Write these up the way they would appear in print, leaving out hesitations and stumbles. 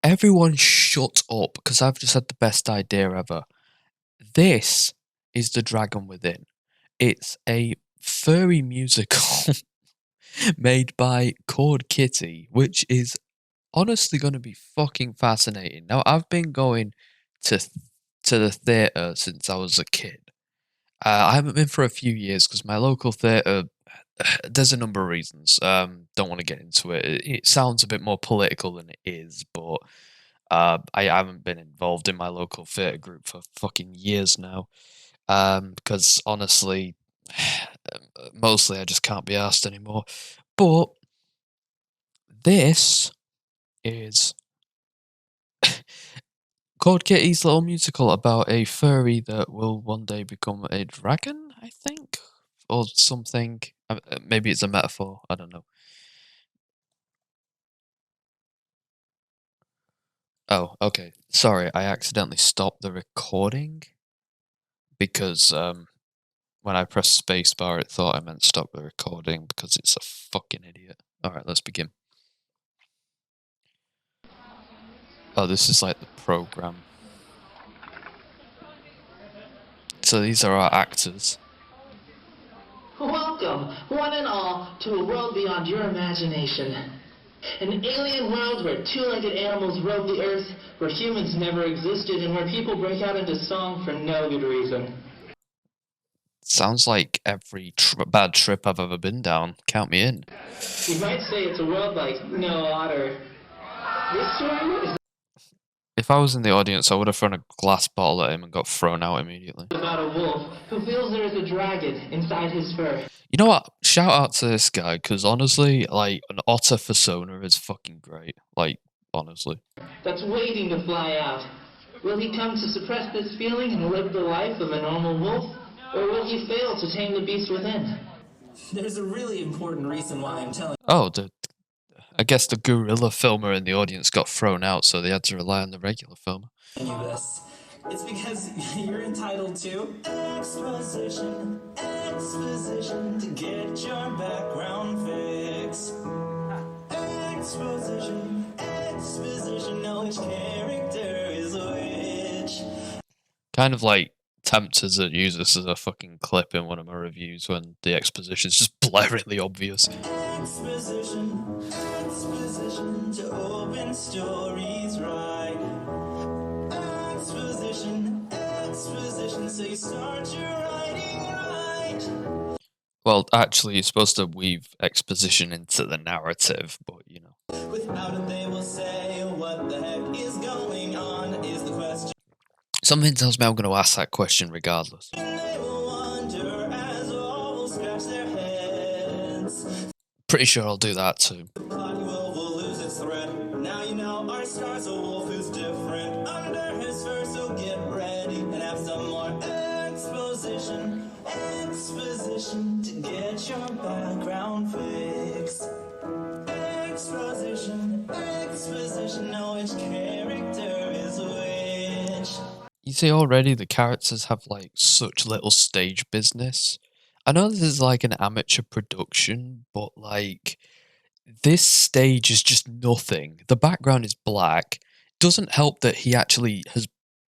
Everyone shut up, because I've just had the best idea ever. This is The Dragon Within. It's a furry musical made by Khord Kitty, which is honestly going to be fucking fascinating. Now, I've been going to to the theatre since I was a kid. I haven't been for a few years because my local theatre. There's a number of reasons. Don't want to get into it. It sounds a bit more political than it is, but I haven't been involved in my local theatre group for fucking years now. Because honestly, mostly I just can't be asked anymore. But this is Khord Kitty's little musical about a furry that will one day become a dragon, I think, or something. Maybe it's a metaphor. I don't know. Oh, okay. Sorry, I accidentally stopped the recording because when I pressed spacebar, it thought I meant stop the recording because it's a fucking idiot. All right, let's begin. Oh, this is like the program. So these are our actors. Welcome, one and all, to a world beyond your imagination. An alien world where two-legged animals roam the earth, where humans never existed, and where people break out into song for no good reason. Sounds like every bad trip I've ever been down. Count me in. You might say it's a world like no other. This story is If I was in the audience, I would have thrown a glass bottle at him and got thrown out immediately. about a wolf who feels there is a dragon inside his fur. You know what? Shout out to this guy, because honestly, like, an otter persona is fucking great. Like, honestly. That's waiting to fly out. Will he come to suppress this feeling and live the life of a normal wolf? Or will he fail to tame the beast within? There's a really important reason why I'm telling Oh, I guess the gorilla filmer in the audience got thrown out, so they had to rely on the regular filmer. you this. It's because you're entitled to exposition to get your background fix. Exposition, know which character is which. Kind of like tempted to use this as a fucking clip in one of my reviews when the exposition's just blaringly obvious. Exposition to open stories right. Exposition, so you start your writing right. Well, actually, you're supposed to weave exposition into the narrative, but you know. Without it, they will say, what the heck is going on, is the question. Something tells me I'm going to ask that question regardless. They will wonder as all scratch their heads. Pretty sure I'll do that too. The body will lose its thread. Now you know our star's a wolf who's different under his fur, so get ready and have some more exposition to get your background fixed. Exposition, know which character is which. You see, already the characters have like such little stage business. I know this is like an amateur production, but like this stage is just nothing. The background is black. Doesn't help that he actually has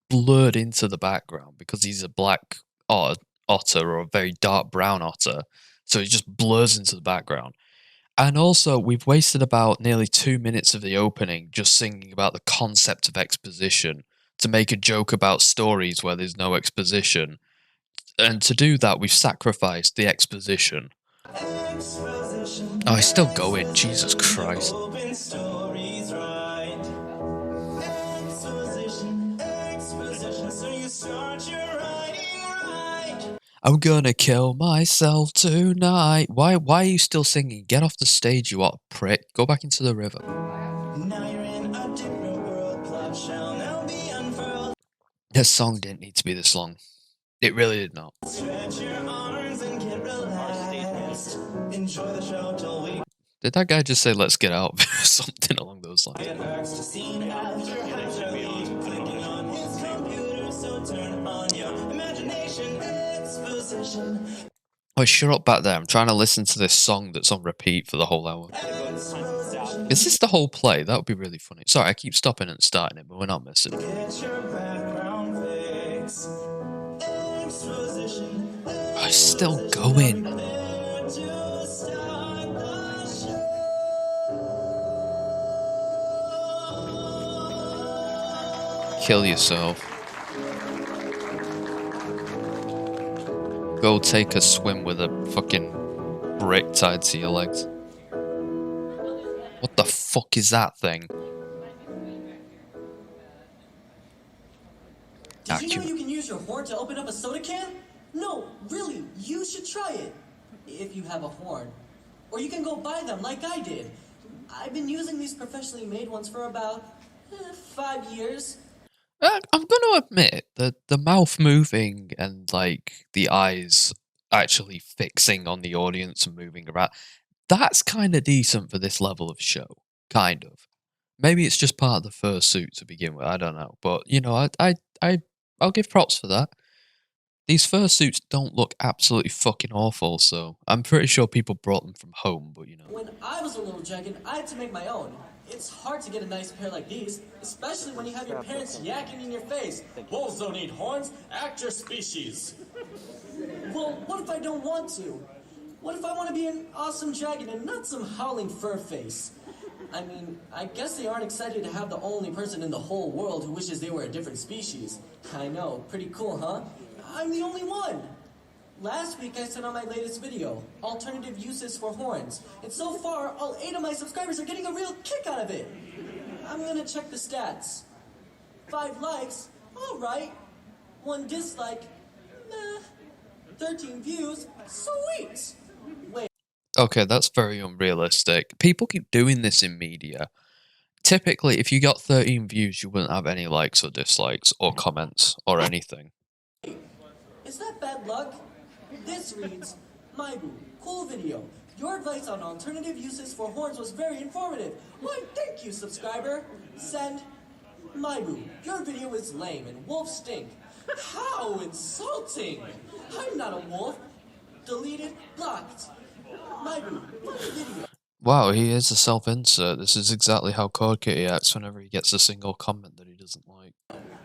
blurred into the background because he's a black otter or a very dark brown otter. So he just blurs into the background. And also, we've wasted about nearly 2 minutes of the opening just singing about the concept of exposition to make a joke about stories where there's no exposition. And to do that, we've sacrificed the exposition. Oh, he's still going. Jesus Christ. I'm gonna kill myself tonight. Why are you still singing? Get off the stage, you old prick. Go back into the river. Now you're in a different world, plot shall now be unfurled. This song didn't need to be this long. It really did not. Stretch your arms and get relaxed. Enjoy the show till we Did that guy just say, let's get out? Something along those lines. get back to scene after clicking on his computer, so turn on your imagination. Exposition. Oh, shut up back there. I'm trying to listen to this song that's on repeat for the whole hour. Is this the whole play? That would be really funny. Sorry, I keep stopping and starting it, but we're not missing it. Oh, it's still going. Kill yourself. Go take a swim with a fucking brick tied to your legs. What the fuck is that thing? Did you know you can use your horn to open up a soda can? No, really, you should try it. If you have a horn. Or you can go buy them like I did. I've been using these professionally made ones for about 5 years. I'm gonna admit that the mouth moving and like the eyes actually fixing on the audience and moving around, that's kind of decent for this level of show. Kind of. Maybe it's just part of the fursuit to begin with. I don't know, but you know, I'll give props for that. These fursuits don't look absolutely fucking awful, so I'm pretty sure people brought them from home. But you know, When I was a little dragon, I had to make my own. It's hard to get a nice pair like these, especially when you have your parents yakking in your face. Wolves don't need horns. Act your species. Well, what if I don't want to? What if I want to be an awesome dragon and not some howling fur face? I mean, I guess they aren't excited to have the only person in the whole world who wishes they were a different species. I know, pretty cool, huh? I'm the only one! Last week I said on my latest video, alternative uses for horns, and so far all 8 of my subscribers are getting a real kick out of it. I'm gonna check the stats. 5 likes, alright. 1 dislike, nah. 13 views, sweet! Wait. okay, that's very unrealistic. People keep doing this in media. Typically, if you got 13 views, you wouldn't have any likes or dislikes or comments or anything. Is that bad luck? This reads, Maibu, cool video. Your advice on alternative uses for horns was very informative. Why, thank you, subscriber. Send. Maibu, your video is lame and wolves stink. How insulting! I'm not a wolf. Deleted, blocked. Maibu, funny video. Wow, he is a self-insert. This is exactly how Khord Kitty acts whenever he gets a single comment that he doesn't like.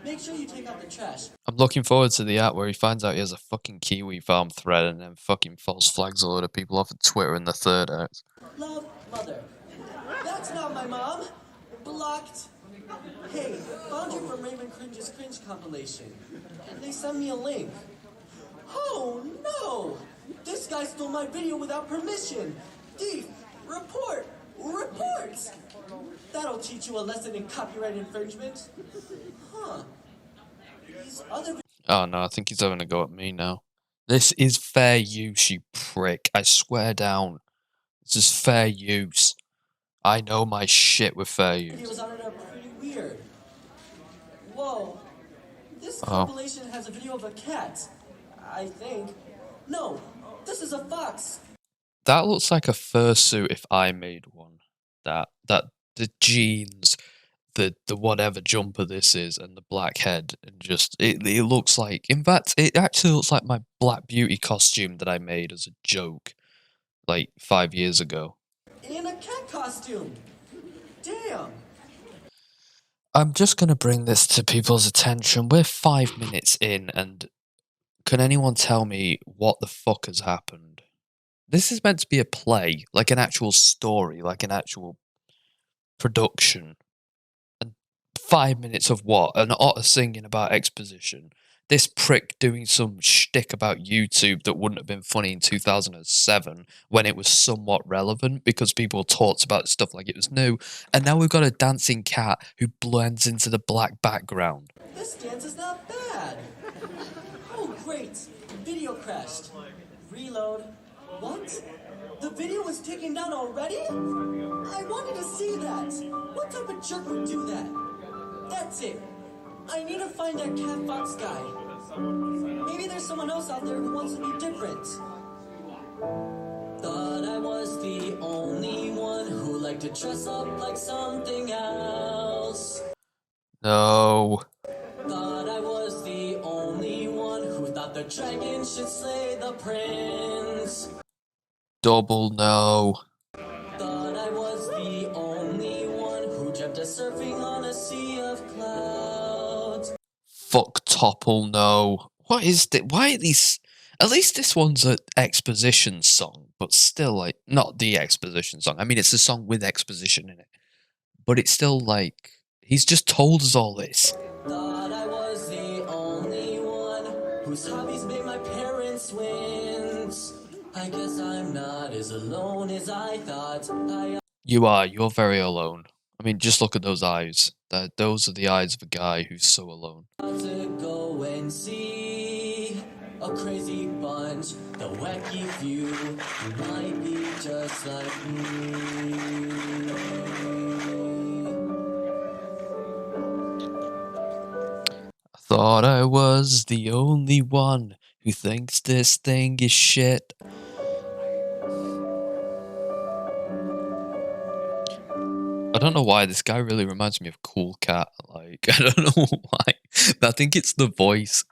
Make sure you take out the trash. I'm looking forward to the app where he finds out he has a fucking Kiwi farm thread and then fucking false flags a load of people off of Twitter in the third act. Love, mother. That's not my mom. Blocked. Hey, found you from Raymond Cringe's Cringe compilation. And they sent me a link. Oh no! This guy stole my video without permission. Thief! Report! Report! That'll teach you a lesson in copyright infringement. Huh. These other Oh no, I think he's having a go at me now. This is fair use, you prick. I swear down. This is fair use. I know my shit with fair use. videos on it are pretty weird. Whoa. This Oh. compilation has a video of a cat. I think. No, this is a fox. That looks like a fursuit if I made one. That the jeans, the whatever jumper this is, and the black head, and just it looks like. In fact, it actually looks like my Black Beauty costume that I made as a joke, like 5 years ago. In a cat costume. Damn. I'm just gonna bring this to people's attention. We're 5 minutes in, and can anyone tell me what the fuck has happened? This is meant to be a play, like an actual story, like an actual production. And 5 minutes of what? An otter singing about exposition. This prick doing some shtick about YouTube that wouldn't have been funny in 2007 when it was somewhat relevant because people talked about stuff like it was new. And now we've got a dancing cat who blends into the black background. This dance is not bad. Oh, great. Video crashed. Reload. What? The video was taken down already? I wanted to see that. What type of jerk would do that? That's it. I need to find that cat fox guy. Maybe there's someone else out there who wants to be different. Thought I was the only one who liked to dress up like something else. No. Thought I was the only one who thought the dragon should slay the prince. Double no. Thought I was the only one who dreamt of surfing on a sea of clouds. Fuck topple no. What is this? Why are these? At least this one's an exposition song, but still, like, not the exposition song. I mean, it's a song with exposition in it, but it's still like he's just told us all this. Thought I was the only one whose hobbies made my parents wince. I guess I'm not as alone as I thought. You are. You're very alone. I mean, just look at those eyes. Those are the eyes of a guy who's so alone. To go and see a crazy bunch, the wacky few who might be just like me. I thought I was the only one who thinks this thing is shit. I don't know why this guy really reminds me of Cool Cat. Like, I don't know why, but I think it's the voice.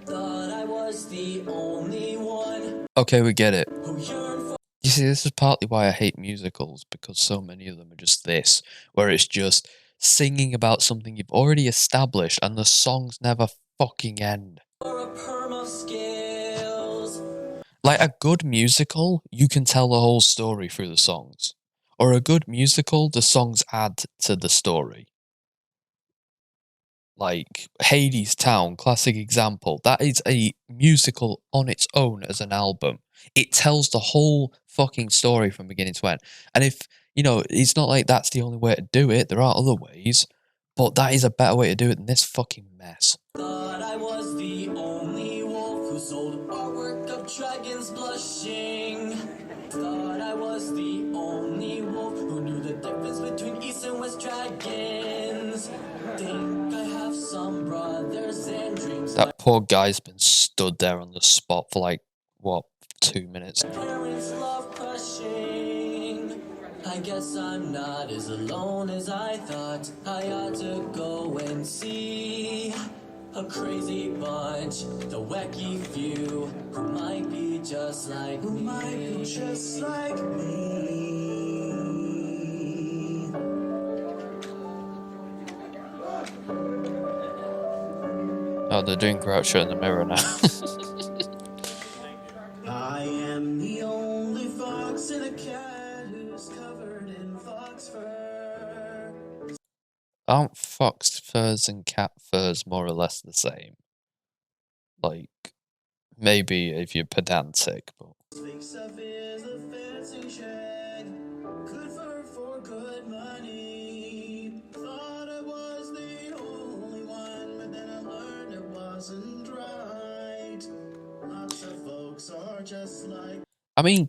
Thought I was the only one. Okay, we get it. You see, this is partly why I hate musicals, because so many of them are just this, where it's just singing about something you've already established and the songs never fucking end. Like a good musical, you can tell the whole story through the songs. Or a good musical, the songs add to the story. Like Hades Town, classic example. That is a musical on its own as an album. It tells the whole fucking story from beginning to end. And if, you know, it's not like that's the only way to do it. There are other ways. But that is a better way to do it than this fucking mess. Thought I was the only wolf who sold artwork of dragons blushing. Thought I was the only wolf who knew the difference between East and West dragons. Think I have some brothers and dreams. That poor guy's been stood there on the spot for like, what, 2 minutes? Parents love crushing. I guess I'm not as alone as I thought. I ought to go and see a crazy bunch, the wacky few who might be just like me. Oh, they're doing Groucho in the mirror now. I am the only fox in a cat who's covered in fox fur. Aren't fox furs and cat furs more or less the same? Like, maybe if you're pedantic, but... Speaks of is a fancy shag. Good fur for good money. Thought I was the only one, but then I learned it wasn't right. Lots of folks are just like... I mean,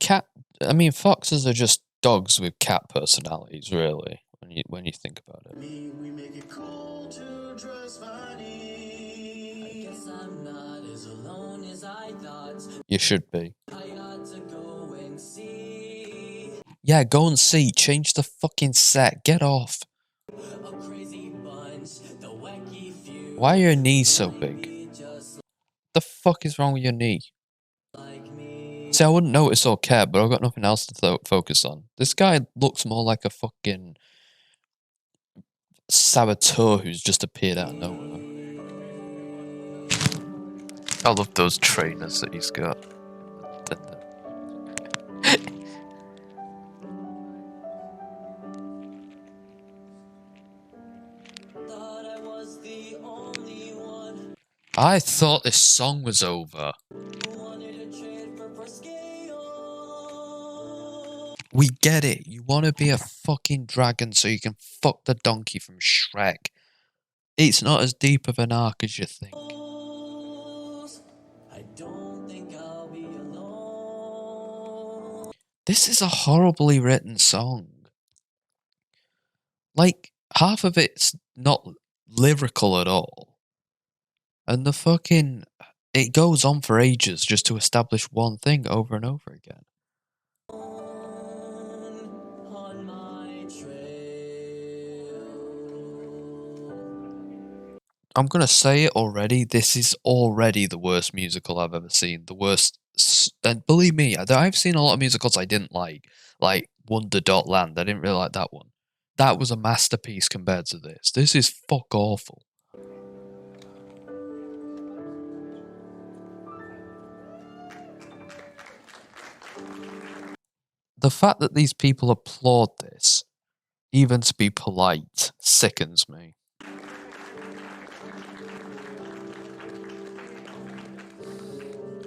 foxes are just dogs with cat personalities, really, when you think about it. We make it cool to dress funny. I guess I'm not as alone as I thought. You should be. I ought to go and see Yeah, go and see. Change the fucking set. Get off. a crazy bunch, the wacky few. Why are your knees so big? The fuck is wrong with your knee? See, I wouldn't notice or care, but I've got nothing else to focus on. This guy looks more like a fucking saboteur who's just appeared out of nowhere. I love those trainers that he's got. Thought I was the only one I thought this song was over. who wanted to trade for scale. We get it. You want to be a fucking dragon so you can fuck the donkey from Shrek. It's not as deep of an arc as you think. I don't think I'll be alone. This is a horribly written song. Like, half of it's not lyrical at all. And the fucking... It goes on for ages just to establish one thing over and over again. On my trail. I'm gonna say it already. This is already the worst musical I've ever seen. The worst. And believe me, I've seen a lot of musicals I didn't like Wonder Dot Land. I didn't really like that one. That was a masterpiece compared to this. This is fuck awful. The fact that these people applaud this, even to be polite, sickens me.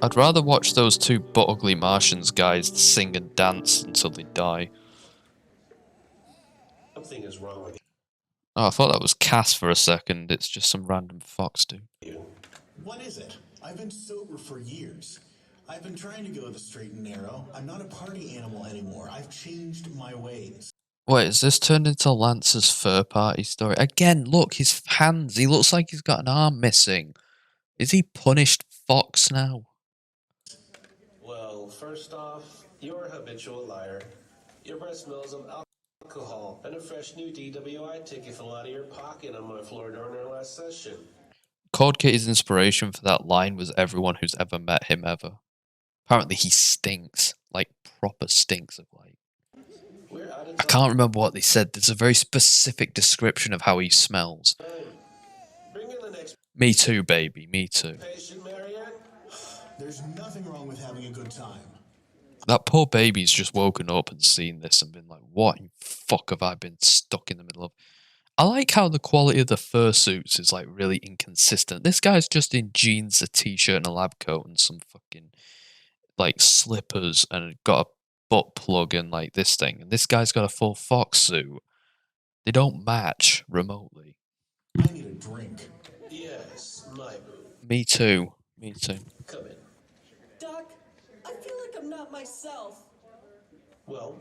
I'd rather watch those two butt ugly Martians guys sing and dance until they die. Something is wrong with Oh, I thought that was Cass for a second. It's just some random fox dude. you. What is it? I've been sober for years. I've been trying to go the straight and narrow. I'm not a party animal anymore. I've changed my ways. Wait, is this turned into Lance's fur party story? Again, look, his hands. He looks like he's got an arm missing. Is he punished fox now? Well, first off, you're a habitual liar. Your breath smells of alcohol, and a fresh new DWI ticket fell out of your pocket on my floor during our last session. Khord Kitty's inspiration for that line was everyone who's ever met him ever. Apparently he stinks. Like, proper stinks of like. We're out of I can't remember what they said. There's a very specific description of how he smells. time. Bring in the next Me too, baby. Me too. patient, Marianne. There's nothing wrong with having a good time. That poor baby's just woken up and seen this and been like, what in fuck have I been stuck in the middle of? I like how the quality of the fursuits is like really inconsistent. This guy's just in jeans, a t-shirt and a lab coat and some fucking like slippers and got a butt plug and like this thing. And this guy's got a full fox suit. They don't match remotely. I need a drink. Yes, my boo. Me too. Me too. Come in. Doc, I feel like I'm not myself. Well,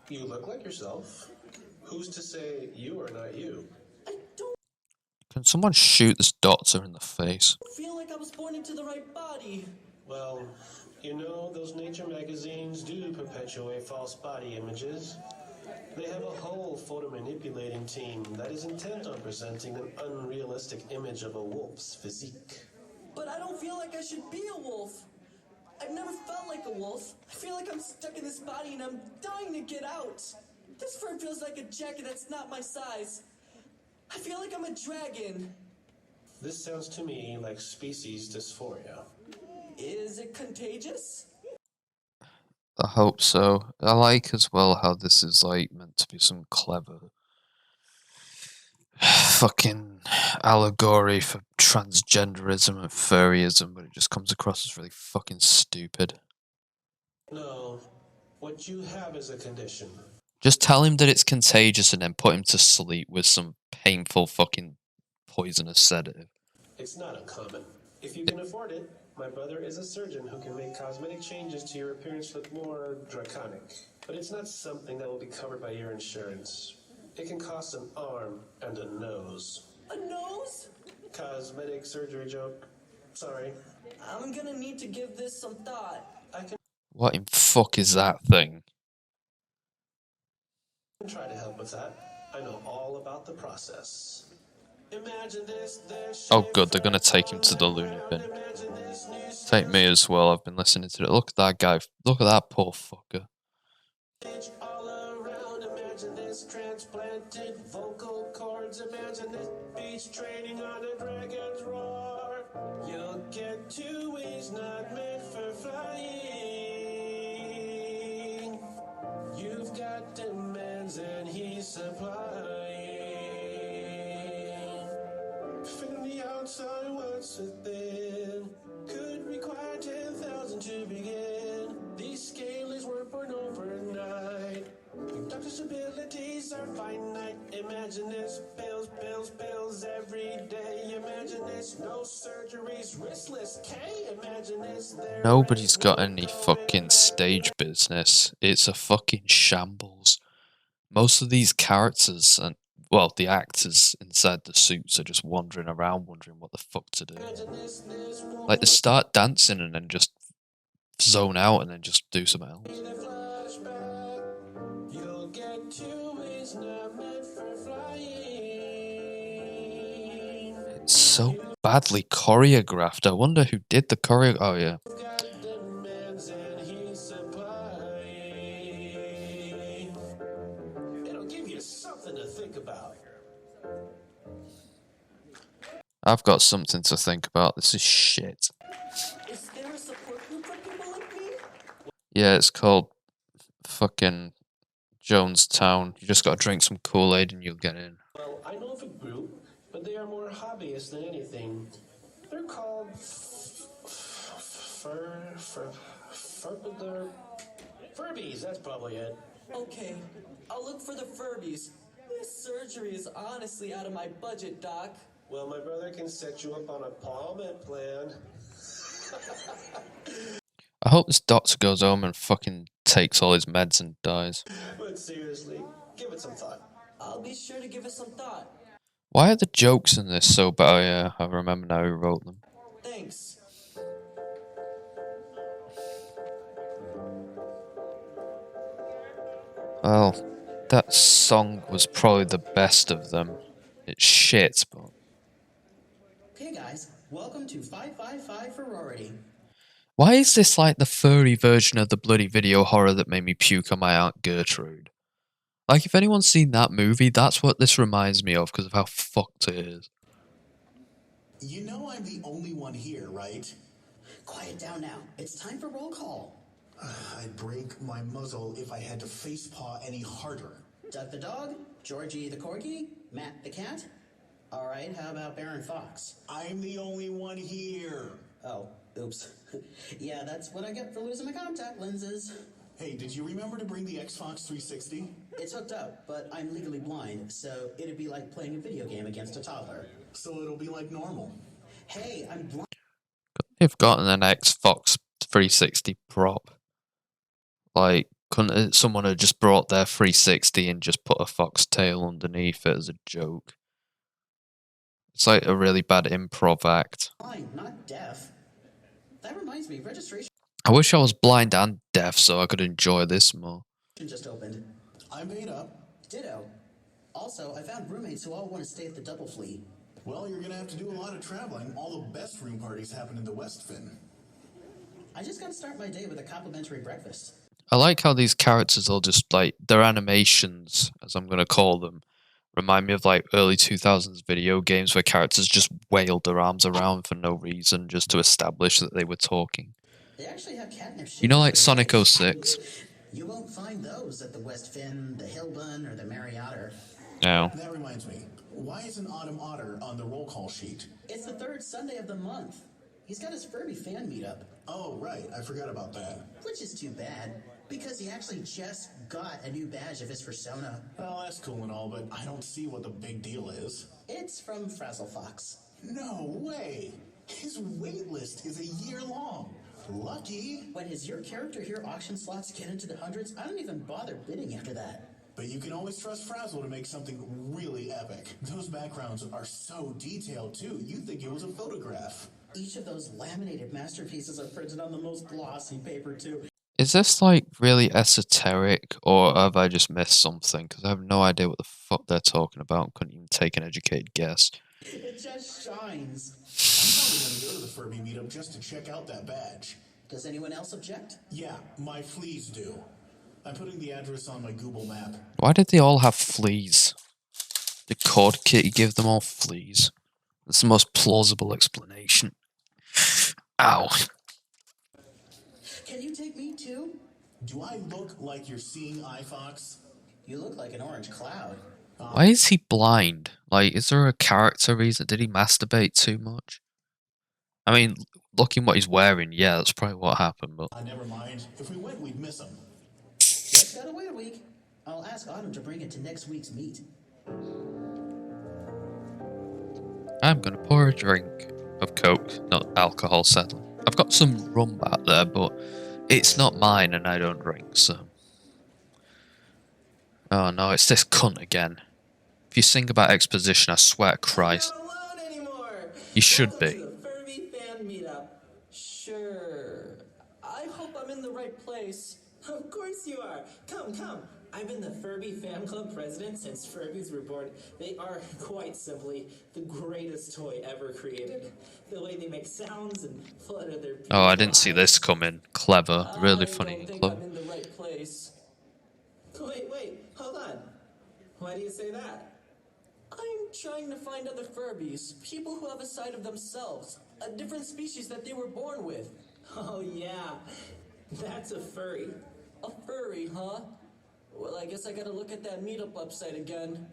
you look like yourself. Who's to say you are not you? I don't Can someone shoot this doctor in the face? feel like I was born into the right body. Well, you know, those nature magazines do perpetuate false body images. They have a whole photo manipulating team that is intent on presenting an unrealistic image of a wolf's physique. But I don't feel like I should be a wolf. I've never felt like a wolf. I feel like I'm stuck in this body and I'm dying to get out. This fur feels like a jacket that's not my size. I feel like I'm a dragon. This sounds to me like species dysphoria. Is it contagious? I hope so. I like as well how this is like meant to be some clever fucking allegory for transgenderism and furryism, but it just comes across as really fucking stupid. No, what you have is a condition. Just tell him that it's contagious and then put him to sleep with some painful fucking poisonous sedative. It's not uncommon. If you can afford it, my brother is a surgeon who can make cosmetic changes to your appearance look more draconic. But it's not something that will be covered by your insurance. It can cost an arm and a nose. A nose? Cosmetic surgery joke. Sorry. I'm gonna need to give this some thought. I can What in fuck is that thing? try to help with that. I know all about the process. Imagine this, Oh good, they're gonna take him to the loony bin. Take me as well, I've been listening to it. Look at that guy. Look at that poor fucker. all around. Imagine this transplanted vocal cords. Imagine this beast training on a dragon's roar. You'll get 2 wings not meant for flying. You've got demands and he's supplying. From the outside, what's within could require 10,000 to begin. These scalers weren't born overnight. Your doctor's abilities are finite. Imagine this, pills, pills, pills every day. Imagine this, no surgeries, wristless K. Imagine this, Nobody's got any fucking stage business. It's a fucking shambles. Most of these characters and well, the actors inside the suits are just wandering around wondering what the fuck to do. Like they start dancing and then just zone out and then just do something else. You'll get 2 wings not meant for flying. It's so badly choreographed. I wonder who did the choreo. Oh yeah. got demands and he's supplying. It'll give you something to think about. I've got something to think about. This is shit. Is there a support group for people like me? Yeah, it's called fucking Jonestown. You just gotta drink some Kool-Aid and you'll get in. Well, I know of a group, but they are more hobbyists than anything. They're called Furbies, that's probably it. Okay, I'll look for the Furbies. This surgery is honestly out of my budget, Doc. Well, my brother can set you up on a Palm plan. I hope this doctor goes home and fucking takes all his meds and dies. But seriously, give it some thought. I'll be sure to give it some thought. Why are the jokes in this so bad? Oh yeah, I remember now who wrote them. Thanks. Well, that song was probably the best of them. It's shit, but... Okay guys, welcome to 555 Ferrari. Why is this like the furry version of the bloody video horror that made me puke on my Aunt Gertrude? Like, if anyone's seen that movie, that's what this reminds me of because of how fucked it is. You know I'm the only one here, right? Quiet down now. It's time for roll call. I'd break my muzzle if I had to facepaw any harder. Doug the dog, Georgie the corgi, Matt the cat. All right, how about Baron Fox? I'm the only one here. Oh, oops. Yeah, that's what I get for losing my contact lenses. Hey, did you remember to bring the Xbox 360? It's hooked up, but I'm legally blind, so it'd be like playing a video game against a toddler. So it'll be like normal. Hey, I'm blind. They've gotten an Xbox 360 prop. Like, couldn't someone have just brought their 360 and just put a fox tail underneath it as a joke? It's like a really bad improv act. Blind, not deaf. That reminds me, registration I wish I was blind and deaf so I could enjoy this more. just opened. I'm paid up. Ditto. Also, I found roommates who all want to stay at the Double Flea. Well, you're gonna have to do a lot of traveling. All the best room parties happen in the West Fin. I just gotta start my day with a complimentary breakfast. I like how these characters all just like their animations, as I'm gonna call them, remind me of like early 2000s video games where characters just wailed their arms around for no reason just to establish that they were talking. They actually have catnip shit. You know, like Sonic 06? You won't find those at the West Fin, the Hillbun, or the Marriott. No. That reminds me. Why isn't Autumn Otter on the roll call sheet? It's the third Sunday of the month. He's got his Furby fan meetup, Oh, right. I forgot about that. which is too bad, because he actually just got a new badge of his persona. Well, that's cool and all, but I don't see what the big deal is. It's from Frazzle Fox. No way! His wait list is a year long. Lucky. When his Your Character Here auction slots get into the hundreds, I don't even bother bidding after that. But you can always trust Frazzle to make something really epic. Those backgrounds are so detailed, too. You'd think it was a photograph. Each of those laminated masterpieces are printed on the most glossy paper, too. Is this like really esoteric or have I just missed something? Because I have no idea what the fuck they're talking about. Couldn't even take an educated guess. It just shines. I'm probably gonna go to the Furby meetup just to check out that badge. Does anyone else object? Yeah, my fleas do. I'm putting the address on my Google map. Why did they all have fleas? Did Khord Kitty give them all fleas? That's the most plausible explanation. Ow. Can you take me too? Do I look like you're seeing eye, Fox? You look like an orange cloud. Why is he blind? Like, is there a character reason? Did he masturbate too much? I mean, looking what he's wearing, yeah, that's probably what happened, but... Never mind. If we went, we'd miss him. Just gotta wait a week. I'll ask Autumn to bring it to next week's meet. I'm gonna pour a drink of Coke, not alcohol, sadly. I've got some rum back there, but it's not mine and I don't drink, so... Oh no, it's this cunt again. If you sing about exposition, I swear to Christ. I'm not alone anymore. You should Welcome be. to the Furby fan meetup. Sure. I hope I'm in the right place. Of course you are. Come, come. I've been the Furby fan club president since Furbies were born. They are, quite simply, the greatest toy ever created. The way they make sounds and flutter their Oh, I beautiful didn't see this eyes. coming. Clever. Really I funny don't and think clever. I'm in the right place. Wait, hold on. Why do you say that? I'm trying to find other Furbies, people who have a side of themselves, a different species that they were born with. Oh yeah, that's a furry. A furry, huh? Well, I guess I gotta look at that meetup website again.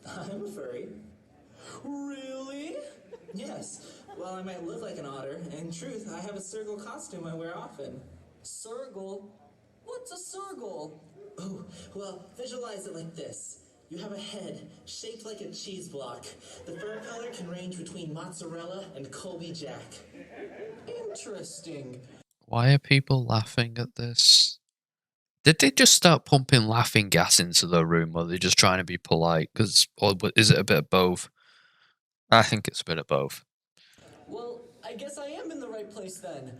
I'm a furry. Really? Yes, while I might look like an otter, in truth, I have a circle costume I wear often. Circle? What's a circle? Oh, well, visualize it like this. You have a head shaped like a cheese block. The fur color can range between mozzarella and Colby Jack. Interesting. Why are people laughing at this? Did they just start pumping laughing gas into the room, or are they just trying to be polite? Or is it a bit of both? I think it's a bit of both. Well, I guess I am in the right place then.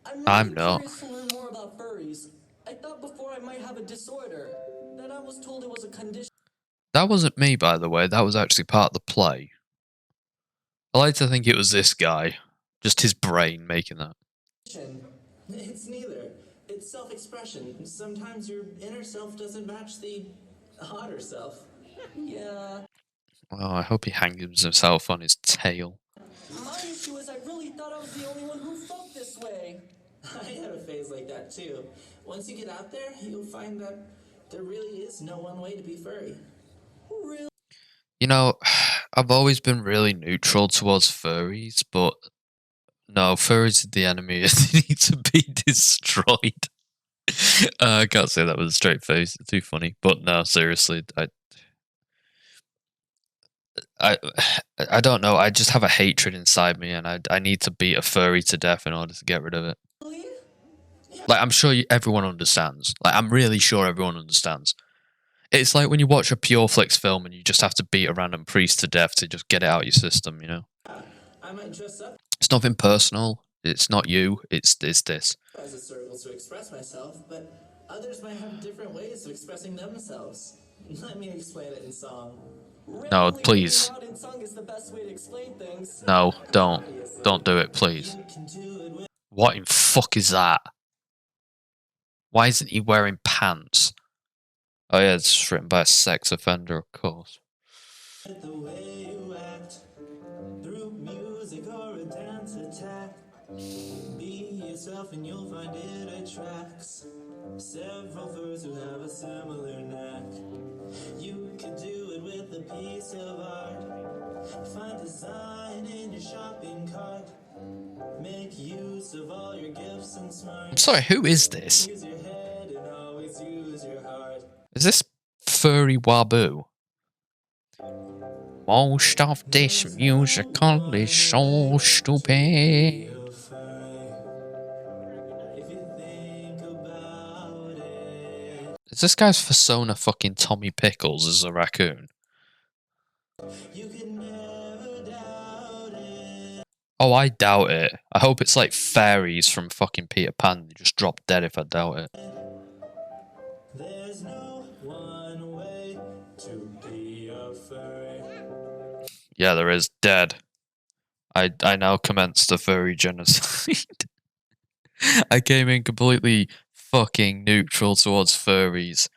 I'm really not. curious to learn more about furries. I thought before I might have a disorder. Then I was told it was a condition. That wasn't me, by the way. That was actually part of the play. I like to think it was this guy. Just his brain making that. It's neither. It's self-expression. Sometimes your inner self doesn't match the hotter self. Yeah. Oh, I hope he hangs himself on his tail. My issue is I really thought I was the only one who felt this way. I had a phase like that too. Once you get out there, you'll find that there really is no one way to be furry. Really? You know, I've always been really neutral towards furries, but no, furries are the enemy. They need to be destroyed. I can't say that with a straight face. It's too funny. But no, seriously, I don't know. I just have a hatred inside me, and I need to beat a furry to death in order to get rid of it. Like, I'm sure everyone understands. Like, I'm really sure everyone understands. It's like when you watch a Pure Flix film and you just have to beat a random priest to death to just get it out of your system, you know? I might dress up It's nothing personal. It's not you. It's this. as a circle to express myself, but others might have different ways of expressing themselves. Let me explain it in song. No, please. Out in song is the best way to explain things. No, don't. Don't do it, please. You can do it with What in fuck is that? Why isn't he wearing pants? Oh yeah, it's written by a sex offender, of course. the way you act through music or a dance attack. Be yourself and you'll find it attracts several furs who have a similar knack. You could do it with a piece of art. Find design in your shopping cart. Make use of all your gifts and I'm smarts. sorry, who is this? Use your head and always use your heart. Is this Furry Waboo? Most of this musical is so stupid. Feel furry if you think about it. Is this guy's persona fucking Tommy Pickles as a raccoon? You can never doubt it. Oh, I doubt it. I hope it's like fairies from fucking Peter Pan. They just drop dead if I doubt it. There's no one way to be a furry. Yeah, there is. Dead. I now commence the furry genocide. I came in completely fucking neutral towards furries,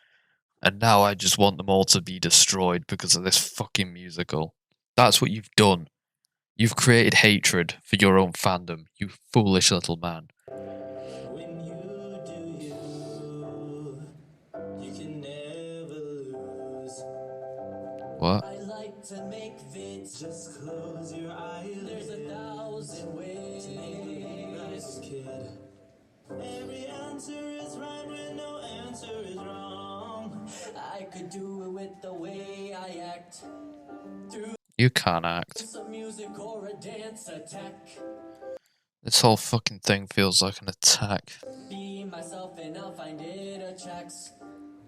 and now I just want them all to be destroyed because of this fucking musical. That's what you've done. You've created hatred for your own fandom, you foolish little man. When you do you can never lose. What? I like to make vids. Just close your eyes. There's 1,000 ways. Nice kid. Every answer is right when no answer is wrong. I could do it with the way I act. Through You can't act. some music or a dance attack. This whole fucking thing feels like an attack. Be myself and I'll find it attracts.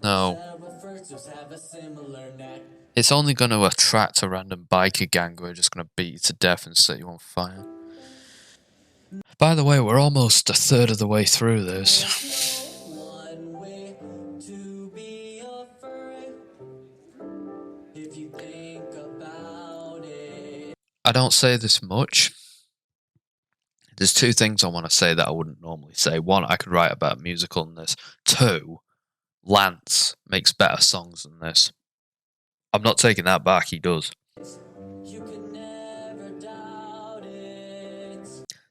No. Several fursuits have a similar knack. It's only going to attract a random biker gang who are just going to beat you to death and set you on fire. By the way, we're almost a third of the way through this. One way to be a I don't say this much. There's two things I want to say that I wouldn't normally say. One, I could write about a musical in this. Two, Lance makes better songs than this. I'm not taking that back, he does.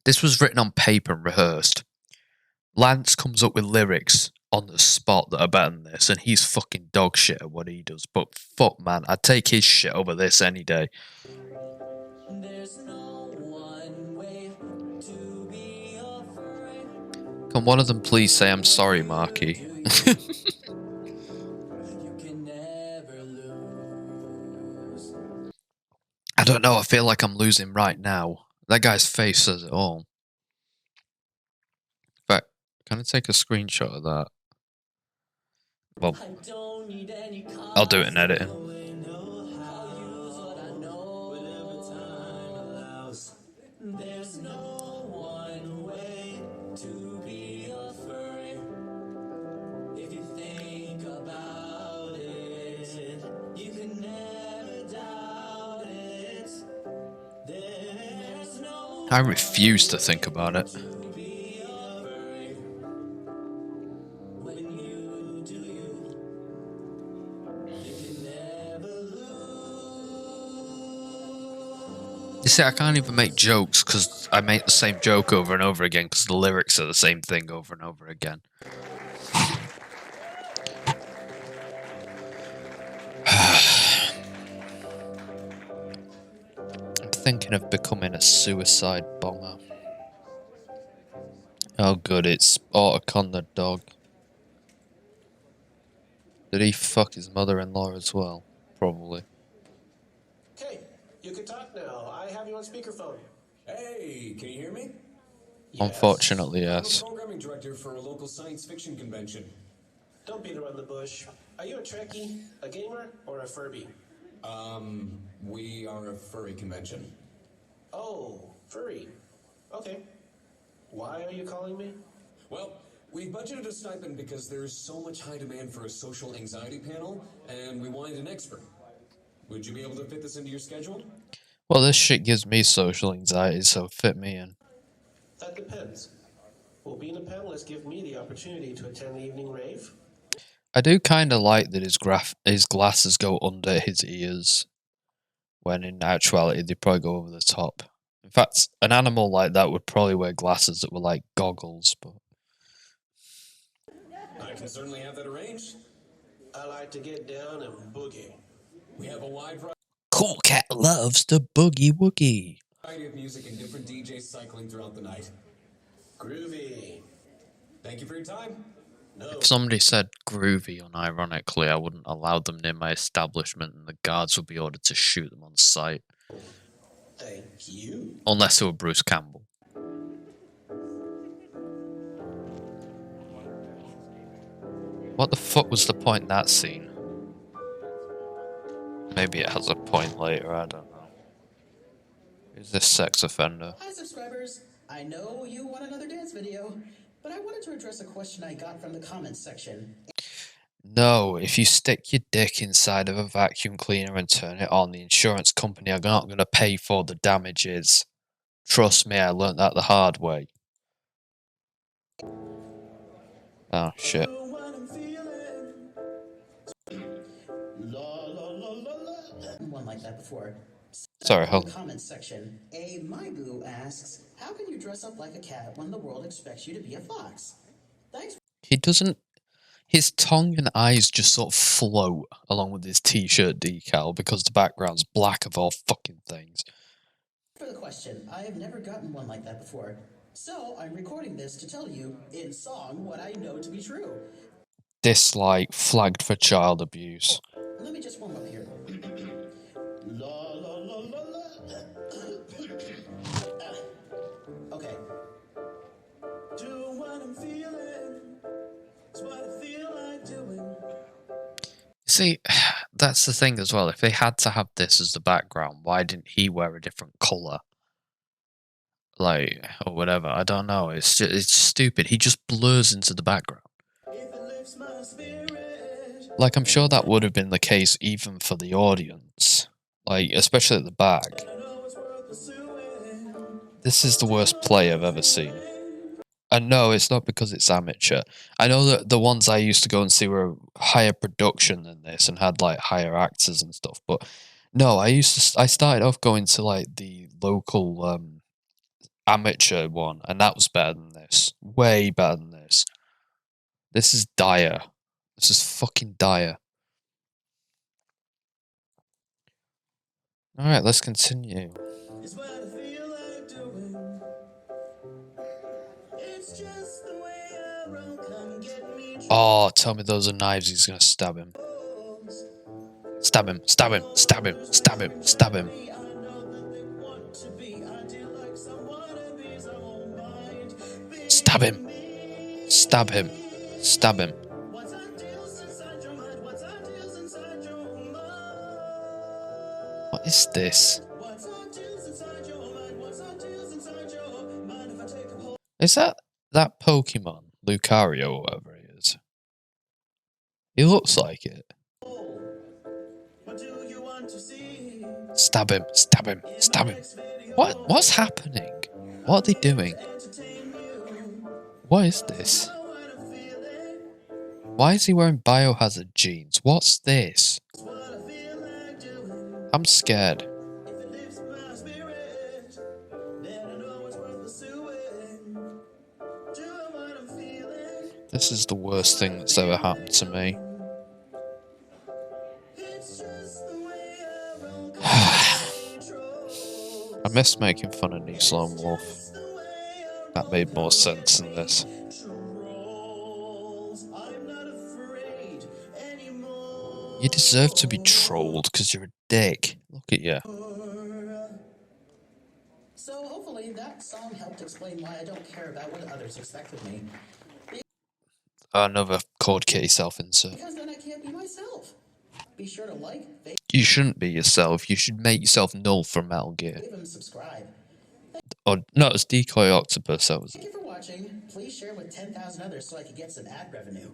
This was written on paper and rehearsed. Lance comes up with lyrics on the spot that are better than this, and he's fucking dog shit at what he does. But fuck, man, I'd take his shit over this any day. Can one of them please say I'm sorry, Marky? I don't know, I feel like I'm losing right now. That guy's face says it all. In fact, can I take a screenshot of that? Well, I'll do it in editing. There's no one way to be a furry. If you think about it, you can never doubt it. There's no I refuse to think about it. to be a furry. When you do you can never lose. You see, I can't even make jokes because I make the same joke over and over again because the lyrics are the same thing over and over again. I'm thinking of becoming a suicide bomber. Oh good, it's Autocon the dog. Did he fuck his mother-in-law as well? Probably. Okay, you can talk now. I have you on speakerphone. Hey, can you hear me? Unfortunately, I'm yes. a programming director for a local science fiction convention. Don't beat around the bush. Are you a Trekkie, a gamer, or a Furby? We are a furry convention. Oh, Furry. Okay. Why are you calling me? Well, we've budgeted a stipend because there's so much high demand for a social anxiety panel, and we wanted an expert. Would you be able to fit this into your schedule? Well, this shit gives me social anxiety, so fit me in. That depends. Will being a panelist give me the opportunity to attend the evening rave? I do kind of like that his glasses go under his ears, when in actuality they probably go over the top. In fact, an animal like that would probably wear glasses that were like goggles, but... I can certainly have that arranged. I like to get down and boogie. We have a wide Cool Cat loves the boogie woogie. variety of music and different DJs cycling throughout the night. Groovy. Thank you for your time. No. If somebody said groovy unironically, I wouldn't allow them near my establishment and the guards would be ordered to shoot them on sight. Thank you. Unless they were Bruce Campbell. What the fuck was the point in that scene? Maybe it has a point later, I don't know. Who's this sex offender? Hi, subscribers. I know you want another dance video, but I wanted to address a question I got from the comments section. No, if you stick your dick inside of a vacuum cleaner and turn it on, the insurance company are not going to pay for the damages. Trust me, I learnt that the hard way. Oh, shit. One like that before. Sorry, In hold the on. comments section, a Maibu asks, how can you dress up like a cat when the world expects you to be a fox? Thanks He doesn't... His tongue and eyes just sort of float along with his t-shirt decal because the background's black of all fucking things. for the question. I have never gotten one like that before. So I'm recording this to tell you, in song, what I know to be true. Dislike, flagged for child abuse. Let me just warm up here. La la la la la. Okay. Do what I'm feeling. It's what I feel like doing. See, that's the thing as well. If they had to have this as the background, why didn't he wear a different colour? Like, or whatever. I don't know. It's stupid. He just blurs into the background. If it lifts my spirit. Like, I'm sure that would have been the case even for the audience. Like, especially at the back. This is the worst play I've ever seen. And no, it's not because it's amateur. I know that the ones I used to go and see were higher production than this and had like higher actors and stuff. But no, I started off going to like the local amateur one, and that was better than this. Way better than this. This is dire. This is fucking dire. Alright, let's continue. Oh, tell me those are knives, he's gonna stab him. Stab him, stab him, stab him, stab him, stab him. Stab him. Stab him. Stab him. What is this? Is that Pokemon? Lucario or whatever he is. He looks like it. Stab him, stab him, stab him. What's happening? What are they doing? What is this? Why is he wearing biohazard jeans? What's this? I'm scared. This is the worst thing that's ever happened to me. I missed making fun of Nissan Wolf. That made more sense than this. You deserve to be trolled because you're a dick. Look at you. So hopefully that song helped explain why I don't care about what others expect of me. Another Khord Kitty self-insert. Because then I can't be myself. Be sure to like, You shouldn't be yourself. You should make yourself null from Metal Gear. and subscribe. Or no, it's Decoy Octopus. That was. Thank you for watching. Please share with 10,000 others so I can get some ad revenue.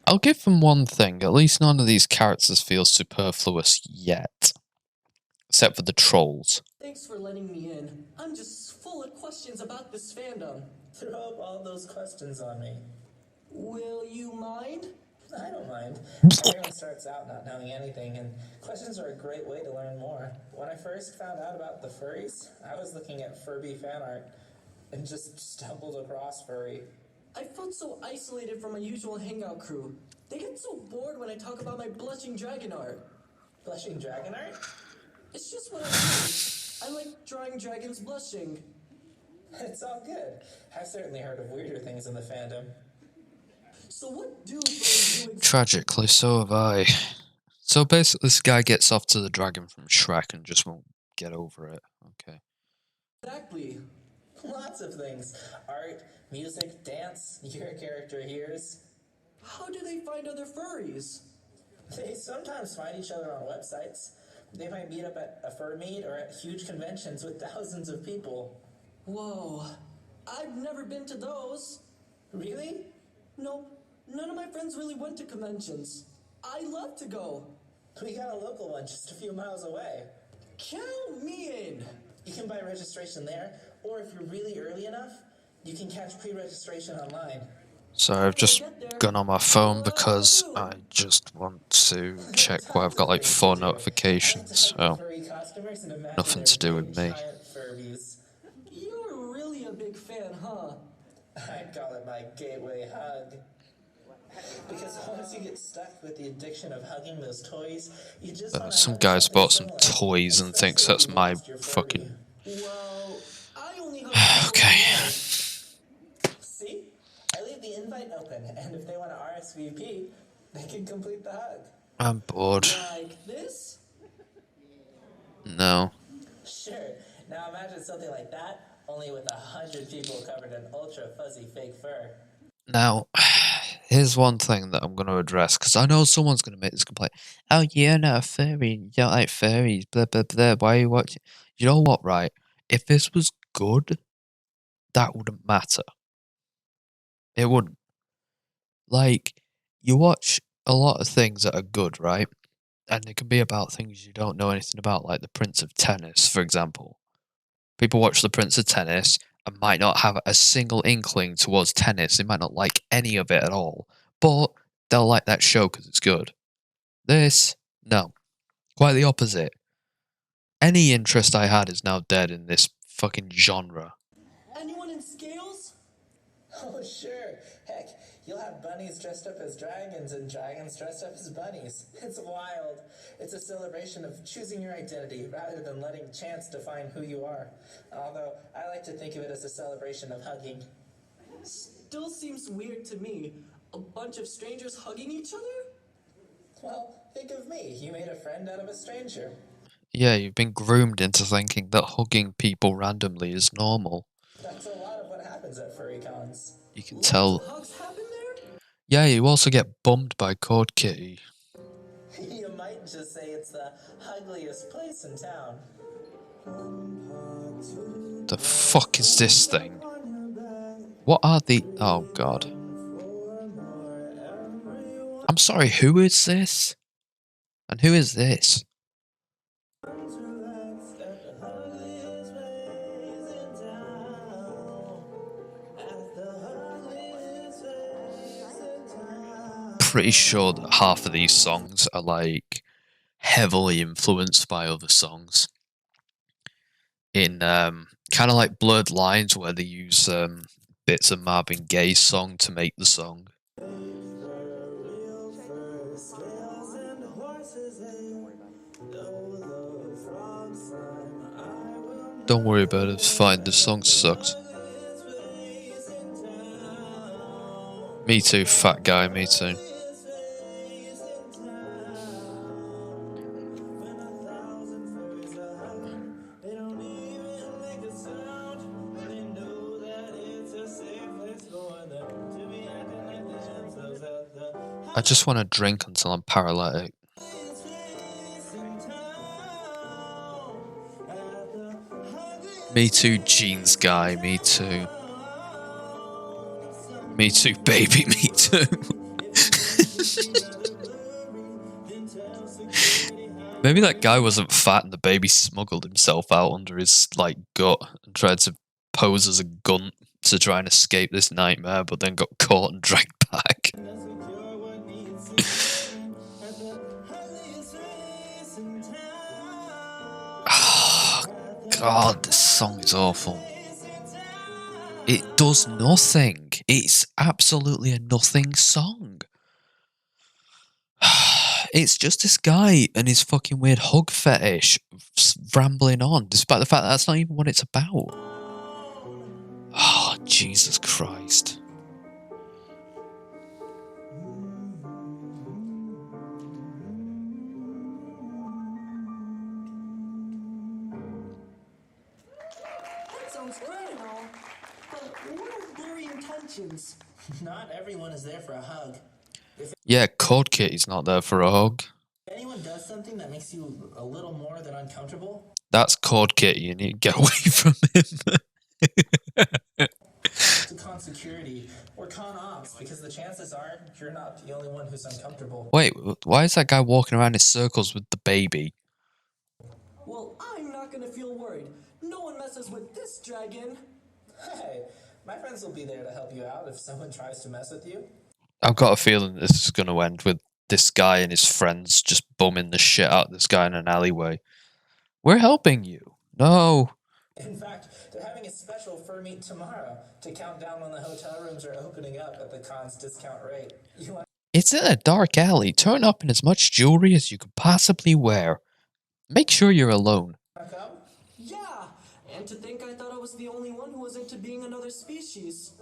I'll give them one thing. At least none of these characters feel superfluous yet. Except for the trolls. Thanks for letting me in. I'm just full of questions about this fandom. Throw up all those questions on me. Will you mind? I don't mind. Everyone starts out not knowing anything, and questions are a great way to learn more. When I first found out about the furries, I was looking at Furby fan art and just stumbled across Furry. I felt so isolated from my usual hangout crew. They get so bored when I talk about my blushing dragon art. Blushing dragon art? It's just what I do. I like drawing dragons blushing. It's all good. I've certainly heard of weirder things in the fandom. So what do furries do exactly? Tragically, so have I. So basically, this guy gets off to the dragon from Shrek and just won't get over it. Okay. Exactly. Lots of things. Art, music, dance, your character hears. How do they find other furries? They sometimes find each other on websites. They might meet up at a fur meet or at huge conventions with thousands of people. Whoa. I've never been to those. Really? Nope. None of my friends really went to conventions. I love to go. We got a local one just a few miles away. Count me in. You can buy registration there, or if you're really early enough, you can catch pre-registration online. So I've just gone on my phone because I just want to check what I've got, like 4 notifications. So nothing to do with me. You're really a big fan, huh? I'd call it my gateway hug. Because once you get stuck with the addiction of hugging those toys, you just want to Some hug guy's something bought some similar, toys and thinks especially that's if my it's your fucking... Well, I only hug Okay. See? I leave the invite open, and if they want to RSVP, they can complete the hug. I'm bored. like this. No. Sure. Now imagine something like that, only with 100 people covered in ultra fuzzy fake fur. Now, here's one thing that I'm going to address, because I know someone's going to make this complaint. Oh, you're not a furry, you don't like furries, blah, blah, blah, why are you watching? You know what, right? If this was good, that wouldn't matter. It wouldn't. Like, you watch a lot of things that are good, right? And it can be about things you don't know anything about, like The Prince of Tennis, for example. People watch The Prince of Tennis and might not have a single inkling towards tennis. They might not like any of it at all. But they'll like that show because it's good. This, no. Quite the opposite. Any interest I had is now dead in this fucking genre. Anyone in scales? Oh, sure. Heck, you'll have bunnies dressed up as dragons and dragons dressed up as bunnies. It's wild. It's a celebration of choosing your identity rather than letting chance define who you are. Although, I like to think of it as a celebration of hugging. Still seems weird to me. A bunch of strangers hugging each other? Well, think of me. You made a friend out of a stranger. Yeah, you've been groomed into thinking that hugging people randomly is normal. That's a lot of what happens at furry cons. You can Lots tell. of hugs happen there? Yeah, you also get bummed by Khord Kitty. You might just say it's the ugliest place in town. The fuck is this thing? What are the... Oh, God. I'm sorry, who is this? And who is this? Pretty sure that half of these songs are like heavily influenced by other songs. In kind of like Blurred Lines, where they use bits of Marvin Gaye's song to make the song. Don't worry about it, it's fine, the song sucks. Me too, fat guy, me too. I just want to drink until I'm paralytic. Me too, jeans guy, me too. Me too, baby, me too. Maybe that guy wasn't fat and the baby smuggled himself out under his, like, gut and tried to pose as a gun to try and escape this nightmare, but then got caught and dragged back. Oh, God, this song is awful. It does nothing. It's absolutely a nothing song. It's just this guy and his fucking weird hug fetish rambling on, despite the fact that that's not even what it's about. Oh, Jesus Christ. That sounds great and all, but what are blurry intentions? Not everyone is there for a hug. Yeah, Khord Kitty's not there for a hug. If anyone does something that makes you a little more than uncomfortable, That's Khord Kitty, you need to get away from him. to con security or con ops, because the chances are you're not the only one who's uncomfortable. Wait, why is that guy walking around in circles with the baby? Well, I'm not gonna feel worried. No one messes with this dragon. Hey, my friends will be there to help you out if someone tries to mess with you. I've got a feeling this is going to end with this guy and his friends just bumming the shit out of this guy in an alleyway. We're helping you. No. In fact, they're having a special fur meet tomorrow to count down when the hotel rooms are opening up at the con's discount rate. You want It's in a dark alley. Turn up in as much jewelry as you could possibly wear. Make sure you're alone. to come? Yeah, and to think I thought I was the only one who was into being another species.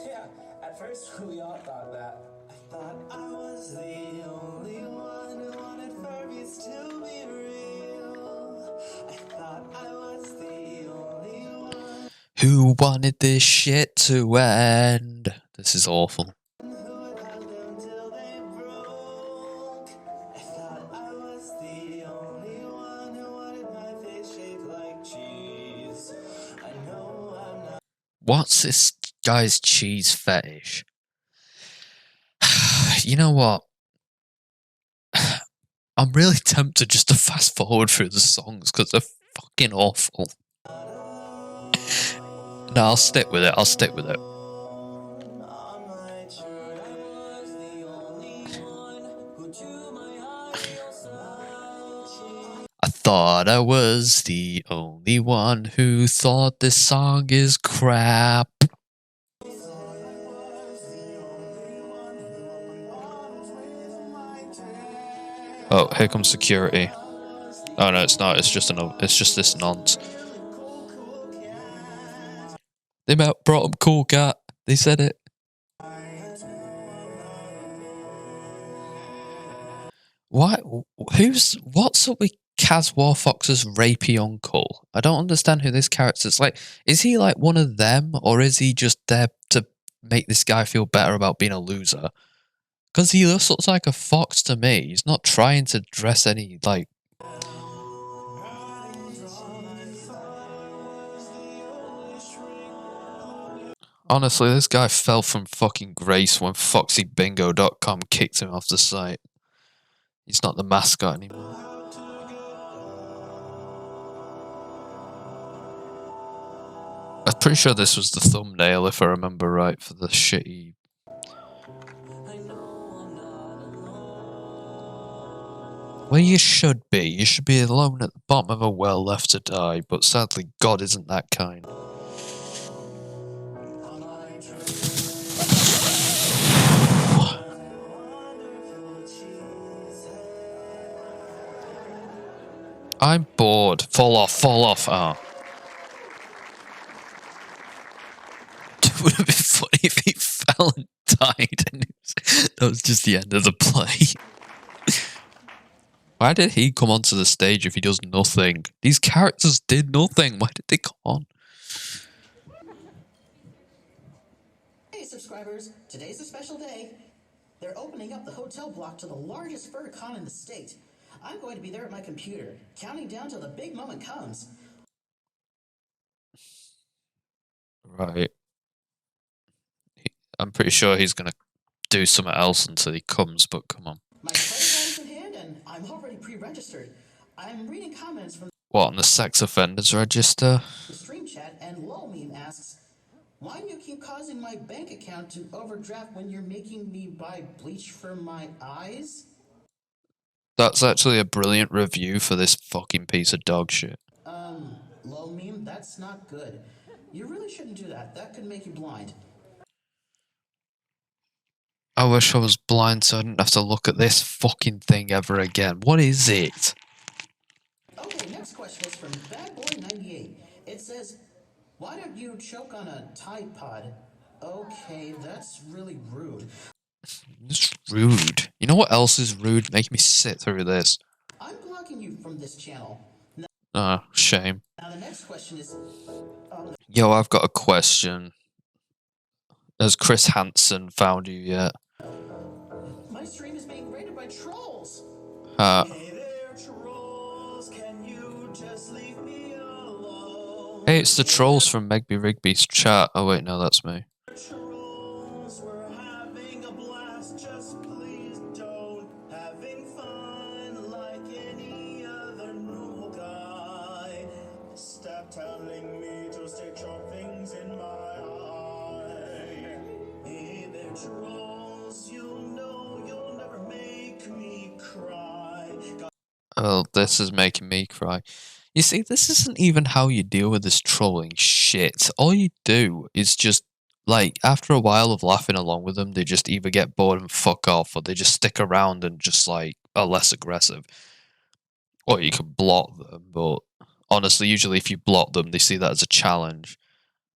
Yeah, at first we all thought that. I thought I was the only one who wanted furries to be real. I thought I was the only one Who wanted this shit to end? This is awful. who would hug them till they broke. I thought I was the only one who wanted my face shaped like What's this guy's cheese fetish? You know what? I'm really tempted just to fast forward through the songs because they're fucking awful. No, I'll stick with it. I'll stick with it. I thought I was the only one who thought this song is crap. Oh, here comes security. Oh no, it's not. It's just this nonce. They brought up Cool Cat. They said it. Why? What's up with Kaz Warfox's rapey uncle? I don't understand who this character's like. Is he like one of them, or is he just there to make this guy feel better about being a loser? Because he just looks like a fox to me. He's not trying to dress any like. Honestly, this guy fell from fucking grace when FoxyBingo.com kicked him off the site. He's not the mascot anymore. I'm pretty sure this was the thumbnail, if I remember right, for the shitty. Where you should be. You should be alone at the bottom of a well left to die, but sadly, God isn't that kind. I'm bored. Fall off, fall off. Ah. It would have been funny if he fell and died, and that was just the end of the play. Why did he come onto the stage if he does nothing? These characters did nothing. Why did they come on? Hey subscribers, today's a special day. They're opening up the hotel block to the largest fur con in the state. I'm going to be there at my computer, counting down till the big moment comes. Right. I'm pretty sure he's going to do something else until he comes, but come on. My credit card is in hand and I'm already pre-registered. I'm reading comments from What, on the sex offenders register? the stream chat, and Lol Meme asks, why do you keep causing my bank account to overdraft when you're making me buy bleach for my eyes? That's actually a brilliant review for this fucking piece of dog shit. Lol Meme, that's not good. You really shouldn't do that. That could make you blind. I wish I was blind so I didn't have to look at this fucking thing ever again. What is it? Okay, next question is from BadBoy98. It says, why don't you choke on a Tide Pod? Okay, that's really rude. It's rude. You know what else is rude? Making me sit through this. I'm blocking you from this channel. Shame. Now the next question is... Yo, I've got a question. Has Chris Hansen found you yet? My stream is being raided by trolls. Hey there, trolls, can you just leave me alone? Hey, it's the trolls from Megby Rigby's chat. Oh wait, no, that's me. Trolls, we're having a blast, just please don't. Having fun like any other normal guy. Stop telling me to stick sharp things in my eye. Hey there, trolls, you know you'll never make me cry. Oh, this is making me cry. You see, this isn't even how you deal with this trolling shit. All you do is just, like, after a while of laughing along with them, they just either get bored and fuck off, or they just stick around and just, like, are less aggressive. Or you can block them, but honestly, usually if you block them, they see that as a challenge.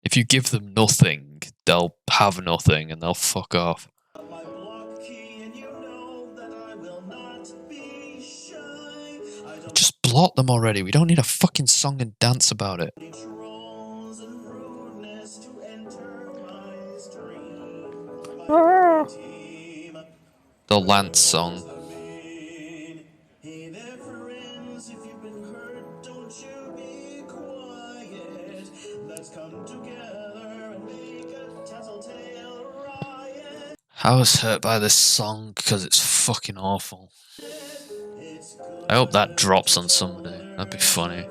If you give them nothing, they'll have nothing and they'll fuck off. My block key, and you know that I will not be shy. I don't Just block them already. We don't need a fucking song and dance about it. need trolls and rudeness to enter my stream. My team. The Lance song. Hey there, friends, if you've been hurt, don't you be quiet. Let's come together and I was hurt by this song because it's fucking awful. I hope that drops on somebody. That'd be funny.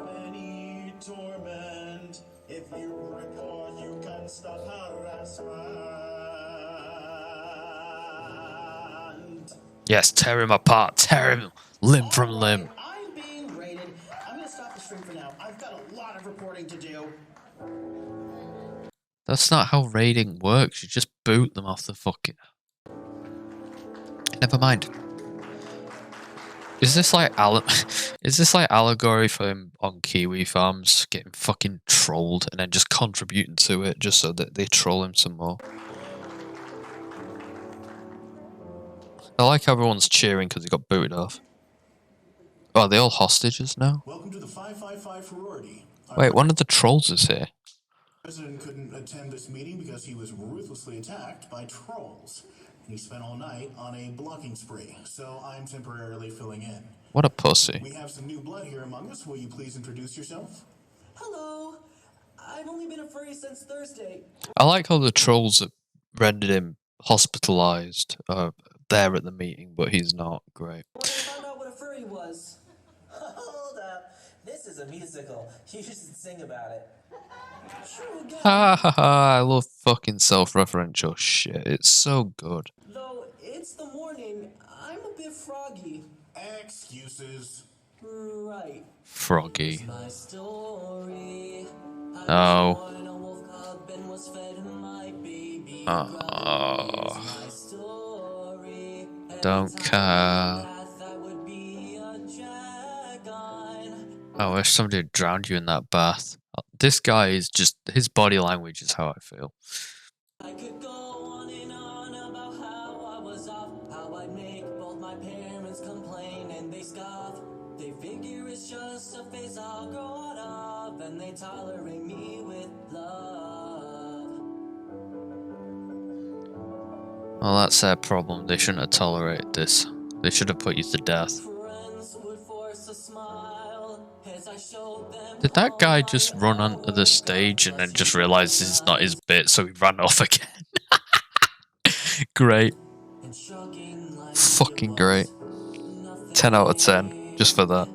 Yes, tear him apart. Tear him limb from limb. I'm being raided. I'm gonna stop the stream for now. I've got a lot of reporting to do. That's not how raiding works. You just boot them off the fucking... Never mind. Is this like allegory for him on Kiwi farms getting fucking trolled and then just contributing to it just so that they troll him some more? I like everyone's cheering because he got booted off. Oh, are they all hostages now? Welcome to the 555 sorority. Wait, one of the trolls is here. The president couldn't attend this meeting because he was ruthlessly attacked by trolls. And he spent all night on a blocking spree, so I'm temporarily filling in. What a pussy. We have some new blood here among us. Will you please introduce yourself? Hello. I've only been a furry since Thursday. I like how the trolls have rendered him hospitalized there at the meeting, but he's not. Great. When I found out what a furry was. Hold up. This is a musical. You should sing about it. True again. Ha ha ha, I love fucking self-referential shit. It's so good. Though it's the morning, I'm a bit froggy. Excuses. Right. Froggy. My story. Oh. Don't care. I wish somebody had drowned you in that bath. This guy is just, his body language is how I feel. I could go on and on about how I was off, how I make both my parents complain and they scoff. They figure it's just a phase I'll grow out of, and they tolerate me with love. Well, that's their problem. They shouldn't have tolerated this. They should have put you to death. Friends would force a smile as I showed them. Did that guy just run onto the stage and then just realize this is not his bit, so he ran off again? Great. Fucking great. 10 out of 10, just for that.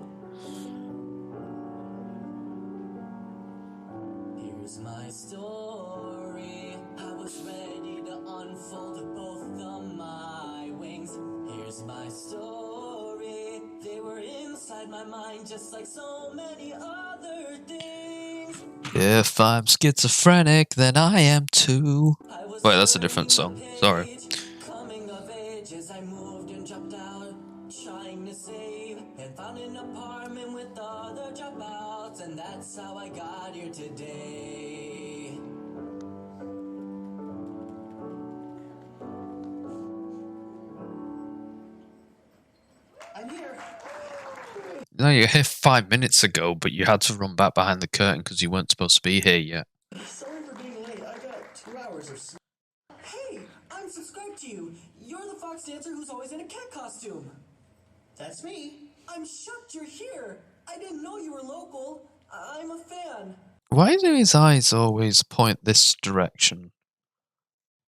Here's my story. I was ready to unfold both of my wings. Here's my story. They were inside my mind just like so many other things. If I'm schizophrenic, then I am too. Wait, that's a different song. Sorry. Coming of age as I moved and dropped out, trying to save, and found an apartment with other dropouts, and that's how I got here today. I'm here. No, you were here 5 minutes ago, but you had to run back behind the curtain because you weren't supposed to be here yet. Sorry for being late. I got 2 hours of sleep. Hey, I'm subscribed to you. You're the fox dancer who's always in a cat costume. That's me. I'm shocked you're here. I didn't know you were local. I'm a fan. Why do his eyes always point this direction?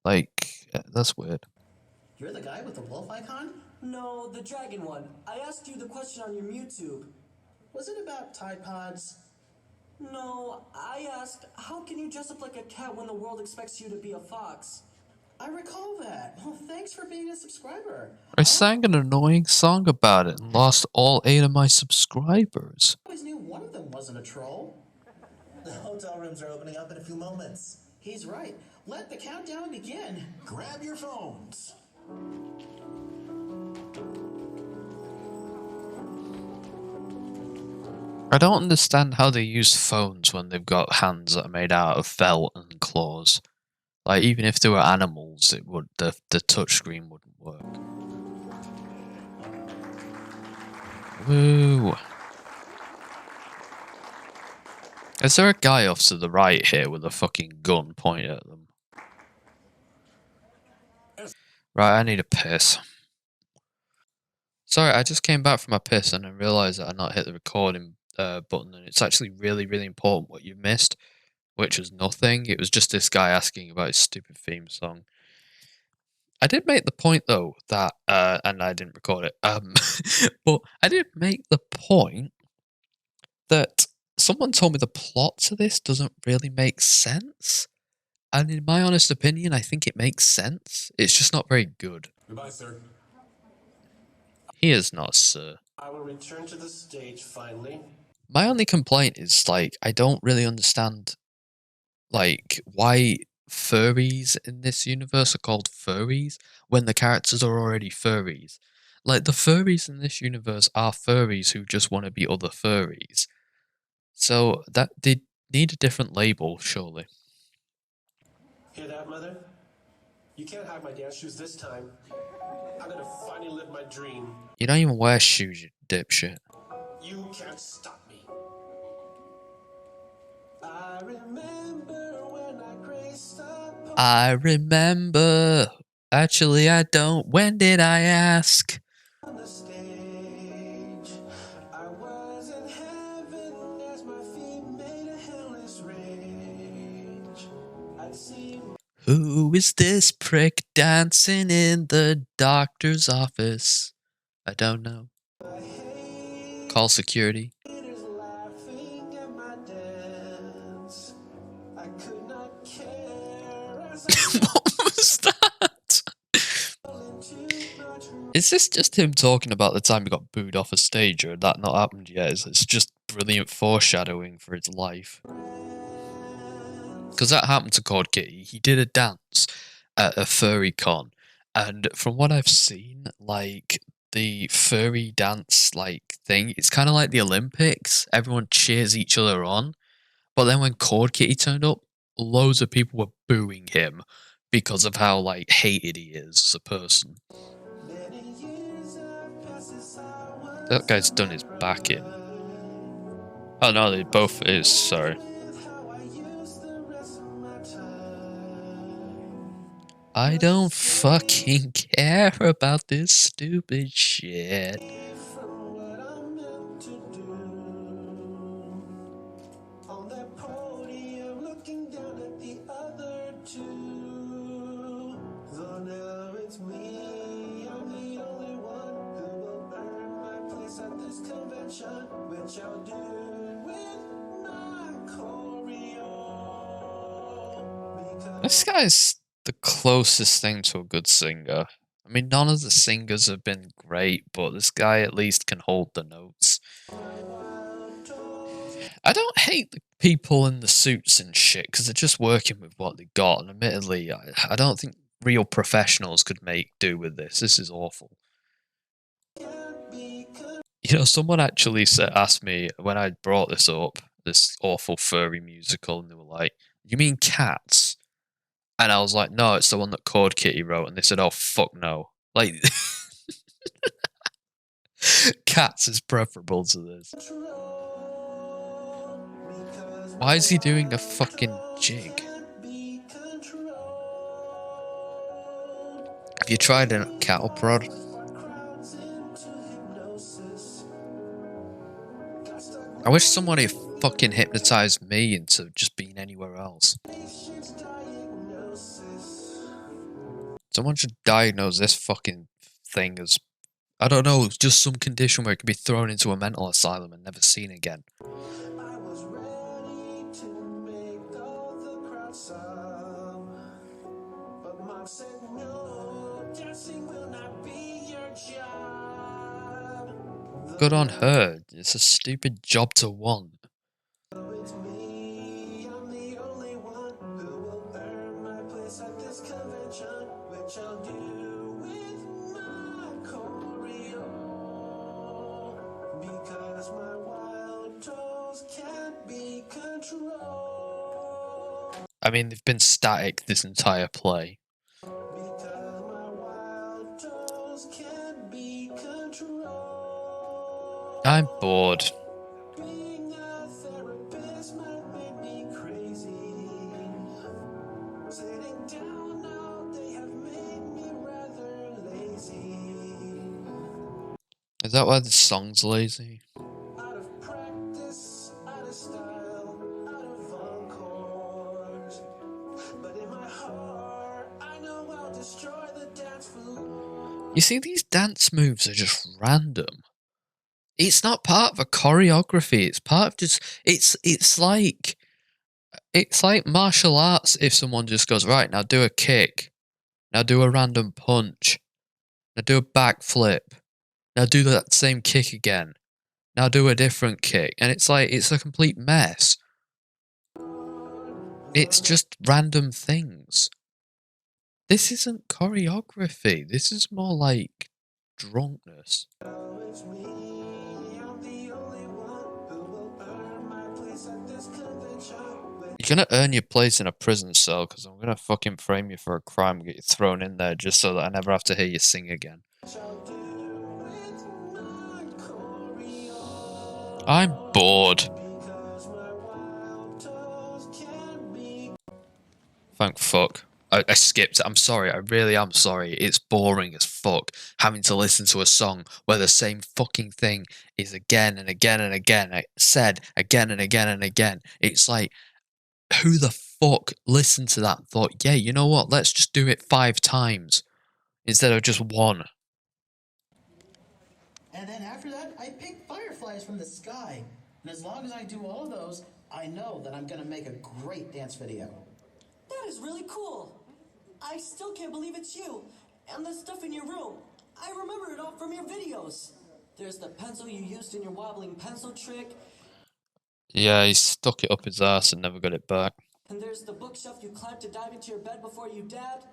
Like, that's weird. You're the guy with the wolf icon? No, the dragon one. I asked you the question on your MewTube. Was it about Tide Pods? No, I asked, how can you dress up like a cat when the world expects you to be a fox? I recall that. Well, thanks for being a subscriber. I sang an annoying song about it and lost all 8 of my subscribers. I always knew one of them wasn't a troll. The hotel rooms are opening up in a few moments. He's right. Let the countdown begin. Grab your phones. I don't understand how they use phones when they've got hands that are made out of felt and claws. Like, even if they were animals, it would the touchscreen wouldn't work. Woo! Is there a guy off to the right here with a fucking gun pointed at them? Right, I need a piss. Sorry, I just came back from my piss and I realised that I not hit the recording button, and it's actually really, really important what you missed, which was nothing. It was just this guy asking about his stupid theme song. I did make the point though that, and I didn't record it. But I did make the point that someone told me the plot to this doesn't really make sense. And in my honest opinion, I think it makes sense. It's just not very good. Goodbye, sir. He is not, sir. I will return to the stage finally. My only complaint is, like, I don't really understand, like, why furries in this universe are called furries when the characters are already furries. Like, the furries in this universe are furries who just want to be other furries. So that they need a different label, surely. Hear that, Mother? You can't have my dance shoes this time. I'm gonna finally live my dream. You don't even wear shoes, you dipshit. You can't stop me. I remember when I graced the I remember. Actually, I don't. When did I ask? on the stage. I was in heaven as my feet made a hellish rage. I'd seen Who is this prick dancing in the doctor's office? I don't know. Call security. haters laughing at my dance. I could not care as I What was that? fell into my true. Is this just him talking about the time he got booed off a stage, or had that not happened yet? It's just brilliant foreshadowing for his life. Because that happened to Khord Kitty. He did a dance at a furry con, and from what I've seen, like, the furry dance like thing, it's kind of like the Olympics. Everyone cheers each other on, but then when Khord Kitty turned up, loads of people were booing him because of how, like, hated he is as a person. Many years have passed since I was That guy's done his back in. Oh no, they both is, sorry. with how I used the rest of my time. I don't fucking care about this stupid shit. From what I'm meant to do. On that podium, looking down at the other two. Though now it's me, I'm the only one who will earn my place at this convention, which I'll do with my choreo. Because This guy's the closest thing to a good singer. I mean, none of the singers have been great, but this guy at least can hold the notes. I don't hate the people in the suits and shit, because they're just working with what they got, and admittedly, I don't think real professionals could make do with this. This is awful. You know, someone actually asked me when I brought this up, this awful furry musical, and they were like, "You mean Cats?" And I was like, "No, it's the one that Khord Kitty wrote." And they said, "Oh, fuck no." Like, Cats is preferable to this. Why is he doing a fucking jig? Have you tried a cattle prod? I wish somebody fucking hypnotized me into just being anywhere else. Someone should diagnose this fucking thing as, I don't know, just some condition where it could be thrown into a mental asylum and never seen again. I was ready to make all the crowd sob, but Mom said no, dancing will not be your job. Good on her. It's a stupid job to want. It's me, I'm the only one who will earn my place at this convention, which I'll do with my choreo. Because my wild toes can't be controlled. I mean, they've been static this entire play. Because my wild toes can't be controlled. I'm bored. Being a therapist might make me crazy. Sitting down now, they have made me rather lazy. Is that why the song's lazy? Out of practice, out of style, out of encores. But in my heart, I know I'll destroy the dance You see, these dance moves are just random. It's not part of a choreography. It's part of just it's like martial arts. If someone just goes, right, now do a kick, now do a random punch, now do a backflip, now do that same kick again, now do a different kick, and it's like it's a complete mess. It's just random things. This isn't choreography. This is more like drunkenness. You're gonna earn your place in a prison cell because I'm gonna fucking frame you for a crime and get you thrown in there just so that I never have to hear you sing again. I'm bored. Thank fuck. I skipped it. I'm sorry. I really am sorry. It's boring as fuck having to listen to a song where the same fucking thing is again and again and again said again and again and again. It's like, who the fuck listened to that and thought, yeah, you know what? Let's just do it 5 times instead of just 1. And then after that, I pick fireflies from the sky. And as long as I do all of those, I know that I'm gonna make a great dance video. That is really cool. I still can't believe it's you. And the stuff in your room. I remember it all from your videos. There's the pencil you used in your wobbling pencil trick. Yeah, he stuck it up his ass and never got it back. And there's the bookshelf you climbed to dive into your bed before you dabbed.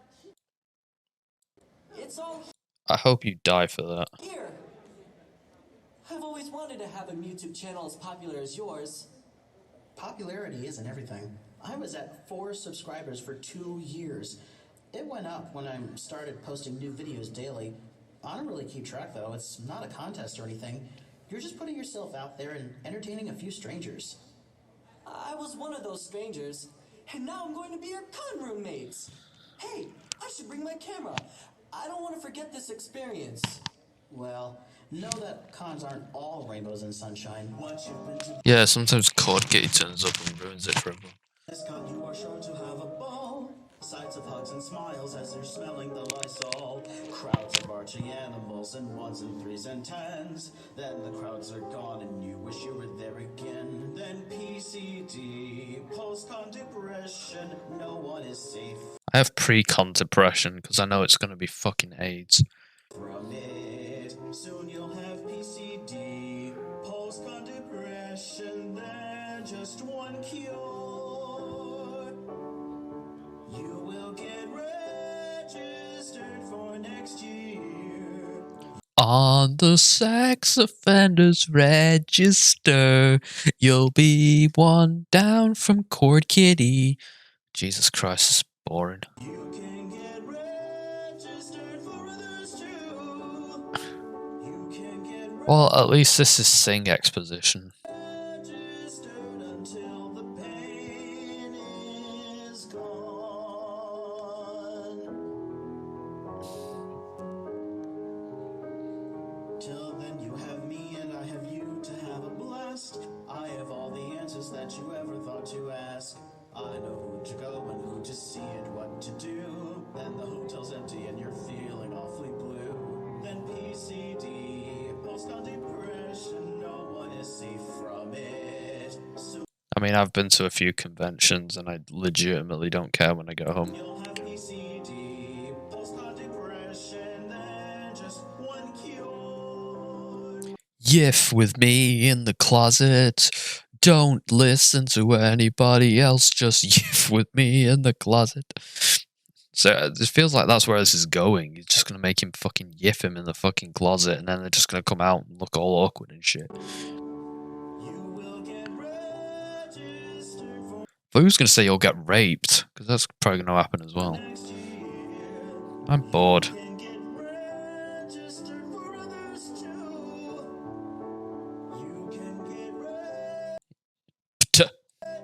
It's all I hope you die for that. here. I've always wanted to have a YouTube channel as popular as yours. Popularity isn't everything. I was at 4 subscribers for 2 years. It went up when I started posting new videos daily. I don't really keep track though. It's not a contest or anything. You're just putting yourself out there and entertaining a few strangers. I was one of those strangers, and now I'm going to be your con roommates. Hey, I should bring my camera. I don't want to forget this experience. Well, know that cons aren't all rainbows and sunshine. Yeah, sometimes Khord Kitty turns up and ruins it for everyone. This con you are sure to have a ball. Sights of hugs and smiles as they're smelling the Lysol. Crowds of arching animals and 1s and 3s and 10s. Then the crowds are gone and you wish you were there again. Then PCD, post-con depression, no one is safe I have pre-con depression because I know it's going to be fucking AIDS. from it. Soon you'll have PCD, post-con depression, then just one cure. You will get registered for next year. On the sex offenders register, you'll be one down from Khord Kitty. Jesus Christ, it's boring. You can get registered for others too. You can get Well, at least this is Sing exposition. registered until the pain is gone. Till then you have me and I have you to have a blast. I have all the answers that you ever thought to ask. I know who to go and who to see and what to do. Then the hotel's empty and you're feeling awfully blue. Then PCD, post-con depression, no one is safe from it. So I mean, I've been to a few conventions and I legitimately don't care when I get home. you'll have PCD, post-con depression, then just one cure. Yiff with me in the closet. Don't listen to anybody else. Just yiff with me in the closet. So it feels like that's where this is going. You're just gonna make him fucking yiff him in the fucking closet, and then they're just gonna come out and look all awkward and shit. You will get registered for But who's gonna say you'll get raped? Because that's probably gonna happen as well. next year. I'm bored. Can get registered for others too. You can get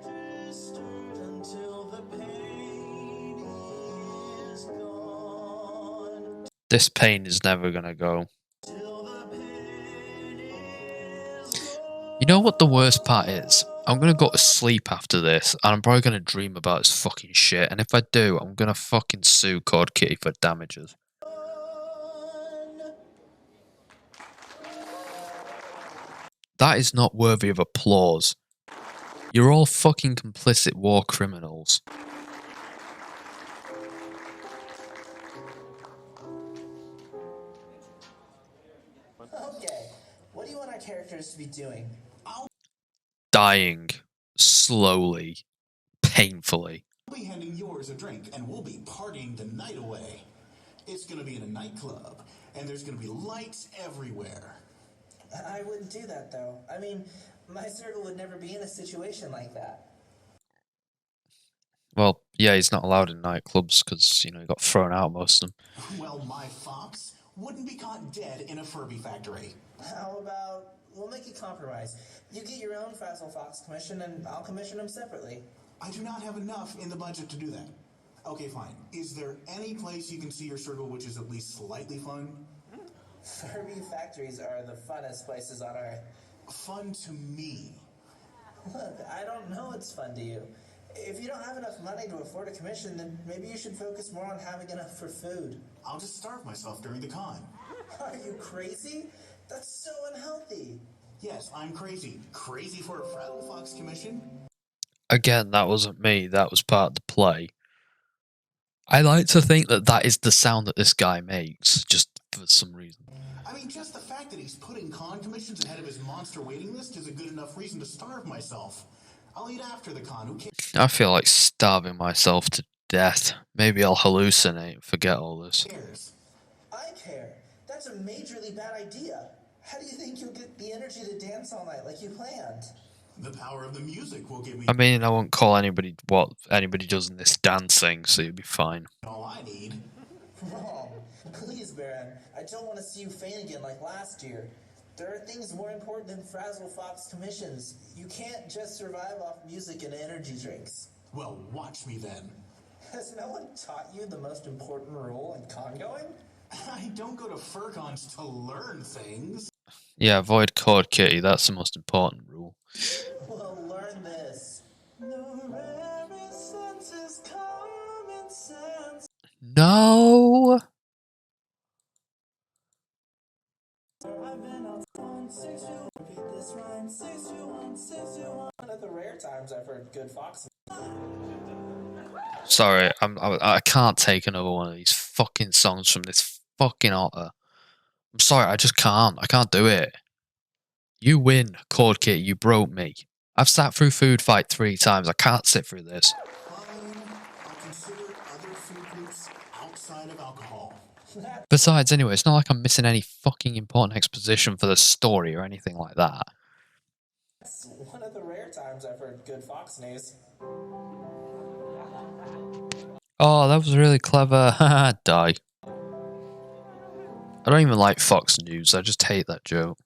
registered until the pain is gone. This pain is never gonna go. Till the pain is gone. You know what the worst part is? I'm gonna go to sleep after this, and I'm probably gonna dream about this fucking shit. And if I do, I'm gonna fucking sue Khord Kitty for damages. That is not worthy of applause. You're all fucking complicit war criminals. Okay, what do you want our characters to be doing? Dying. Slowly. Painfully. I'll be handing yours a drink, and we'll be partying the night away. It's gonna be in a nightclub, and there's gonna be lights everywhere. I wouldn't do that, though. I mean, my circle would never be in a situation like that. Well, yeah, he's not allowed in nightclubs because, you know, he got thrown out most of them. Well, my fox wouldn't be caught dead in a Furby factory. How about we'll make a compromise? You get your own Frazzle Fox commission, and I'll commission them separately. I do not have enough in the budget to do that. Okay, fine. Is there any place you can see your circle which is at least slightly fun? Furby factories are the funnest places on Earth. Fun to me. Look, I don't know it's fun to you. If you don't have enough money to afford a commission, then maybe you should focus more on having enough for food. I'll just starve myself during the con. Are you crazy? That's so unhealthy. Yes, I'm crazy. Crazy for a Frazzle Fox commission? Again, that wasn't me. That was part of the play. I like to think that that is the sound that this guy makes, just for some reason. I mean, just the fact that he's putting con commissions ahead of his monster waiting list is a good enough reason to starve myself. I'll eat after the con. Who cares? I feel like starving myself to death. Maybe I'll hallucinate and forget all this. I care. That's a majorly bad idea. How do you think you'll get the energy to dance all night like you planned? The power of the music will give me I mean, I won't call anybody what anybody does in this dancing, so you'll be fine. all I need. Wrong. Please, Baron. I don't want to see you faint again like last year. There are things more important than Frazzle Fox commissions. You can't just survive off music and energy drinks. Well, watch me then. Has no one taught you the most important rule in con going? I don't go to furcons to learn things. Yeah, avoid Khord Kitty, that's the most important rule. Well, learn this. No! One of the rare times I've heard good fox. Sorry, I can't take another one of these fucking songs from this fucking otter. I'm sorry, I just can't. I can't do it. You win, Khord Kitty, you broke me. I've sat through Food Fight 3 times. I can't sit through this. Fine, I'll consider other food groups outside of alcohol. Besides, anyway, it's not like I'm missing any fucking important exposition for the story or anything like that. That's one of the rare times I've heard good fox news. Oh, that was really clever. Haha, die. I don't even like Fox News. I just hate that joke.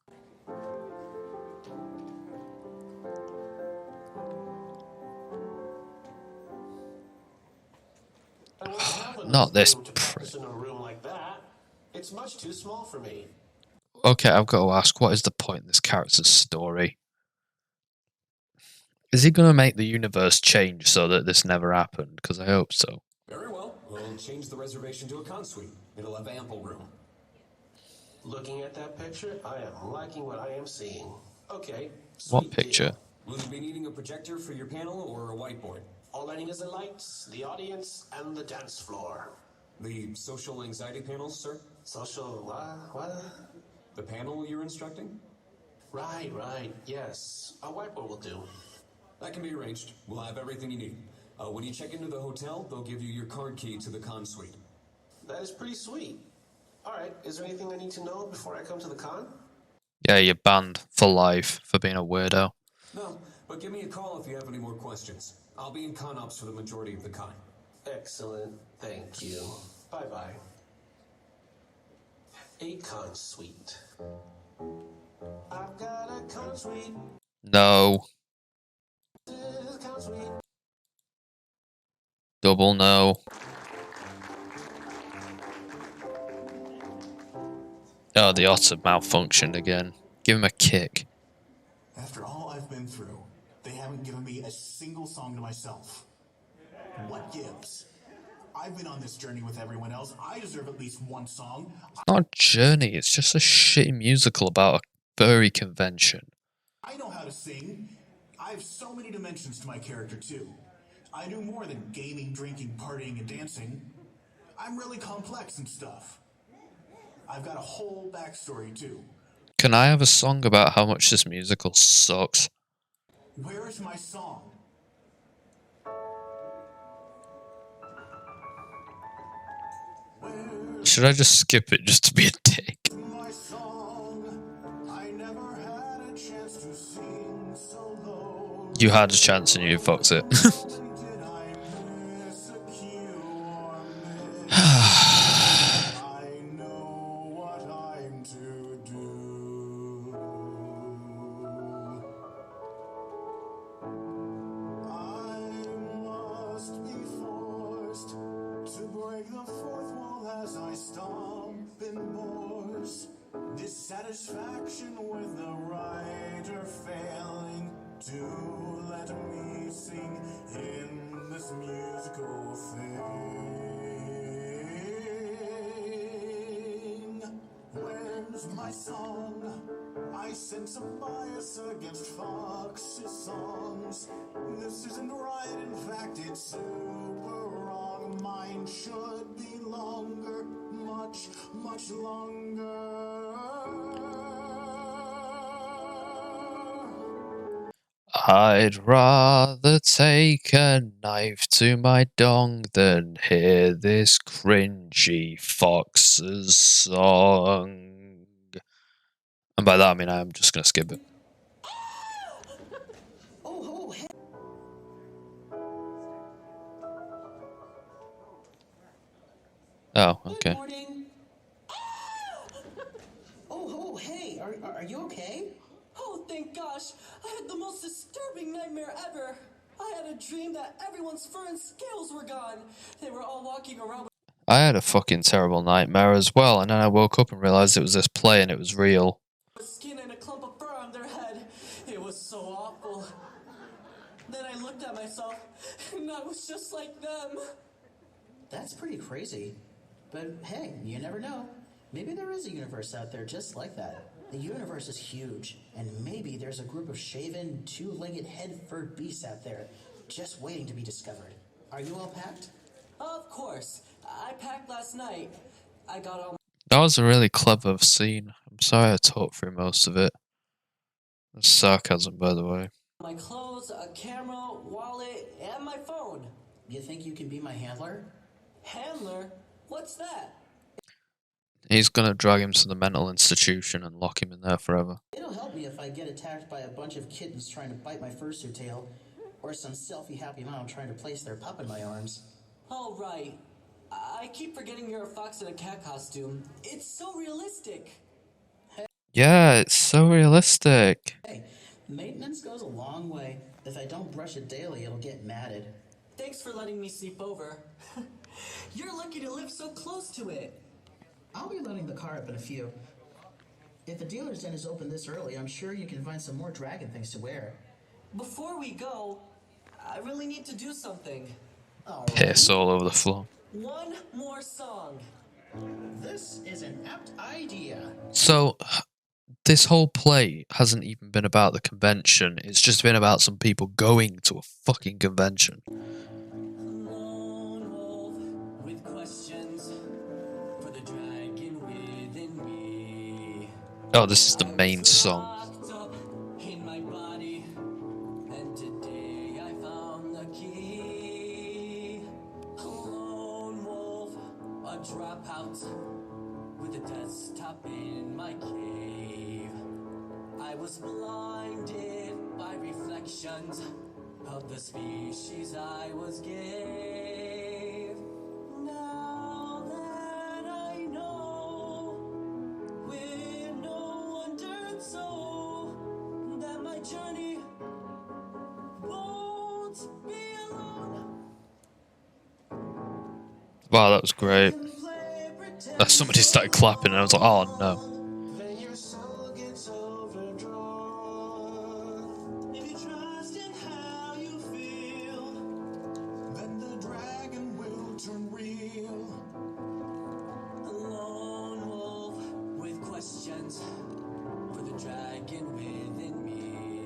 Not this prick. In a room like that, it's much too small for me. Okay, I've got to ask, what is the point in this character's story? Is he going to make the universe change so that this never happened? Because I hope so. Very well. We'll change the reservation to a con suite. It'll have ample room. Looking at that picture, I am liking what I am seeing. Okay. What sweet picture? deal. Will you be needing a projector for your panel or a whiteboard? All I need is the lights, the audience, and the dance floor. The social anxiety panels, sir? Social, what? The panel you're instructing? Right, yes. A whiteboard will do. That can be arranged. We'll have everything you need. When you check into the hotel, they'll give you your card key to the con suite. That is pretty sweet. Alright, is there anything I need to know before I come to the con? Yeah, you're banned for life for being a weirdo. No, but give me a call if you have any more questions. I'll be in con ops for the majority of the con. Excellent, thank you. Bye-bye. A con suite. I've got a con suite. No. This is a con suite. Double no. Oh, the otter malfunctioned again. Give him a kick. After all I've been through, they haven't given me a single song to myself. What gives? I've been on this journey with everyone else. I deserve at least one song. It's not a journey, it's just a shitty musical about a furry convention. I know how to sing. I have so many dimensions to my character, too. I do more than gaming, drinking, partying, and dancing. I'm really complex and stuff. I've got a whole backstory, too. Can I have a song about how much this musical sucks? Where is my song? Should I just skip it just to be a dick? My song. I never had a chance to sing so low. You had a chance and you fucked it. Did I miss a cue or miss? I know what I'm to do. I must be forced to break the fourth wall as I stomp in Morse. Dissatisfaction with the writer failing to let me sing in this musical thing. Where's my song? I sense a bias against Fox's songs. This isn't right, in fact, it's super wrong. Mine should be longer, much, much longer. I'd rather take a knife to my dong than hear this cringy Fox's song. And by that I mean I'm just gonna skip it. Oh, hey. Oh, okay. Good morning. Oh, hey, are you okay? Oh, thank gosh! I had the most disturbing nightmare ever! I had a dream that everyone's fur and scales were gone. They were all walking around with I had a fucking terrible nightmare as well, and then I woke up and realised it was this play and it was real. skin and a clump of fur on their head. It was so awful. Then I looked at myself, and I was just like them. That's pretty crazy. But hey, you never know. Maybe there is a universe out there just like that. The universe is huge, and maybe there's a group of shaven, two-legged, head-furred beasts out there just waiting to be discovered. Are you all packed? Of course. I packed last night. I got all That was a really clever scene. I'm sorry I talked through most of it. That's sarcasm, by the way. my clothes, a camera, wallet, and my phone. You think you can be my handler? Handler? What's that? He's gonna drag him to the mental institution and lock him in there forever. It'll help me if I get attacked by a bunch of kittens trying to bite my fursuit tail, or some selfie-happy mom trying to place their pup in my arms. All right. I keep forgetting you're a fox in a cat costume. It's so realistic. Yeah, it's so realistic. Hey, maintenance goes a long way. If I don't brush it daily, it'll get matted. Thanks for letting me sleep over. You're lucky to live so close to it. I'll be loading the car up in a few. If the dealer's den is open this early, I'm sure you can find some more dragon things to wear. Before we go, I really need to do something. Piss all over the floor. One more song. This is an apt idea. So, this whole play hasn't even been about the convention. It's just been about some people going to a fucking convention. Lone wolf with questions for the dragon within me. Oh, this is the main song. Locked up in my body, and today I found the key. Lone wolf, a dropout with a desktop in my cave. I was blinded by reflections of the species I was gave. Now that I know, we're no wonder so that my journey won't be alone. Wow, that was great. Somebody started clapping and I was like, oh no. Then your soul gets overdrawn. If you trust in how you feel, Then the dragon will turn real. a lone wolf with questions for the dragon within me.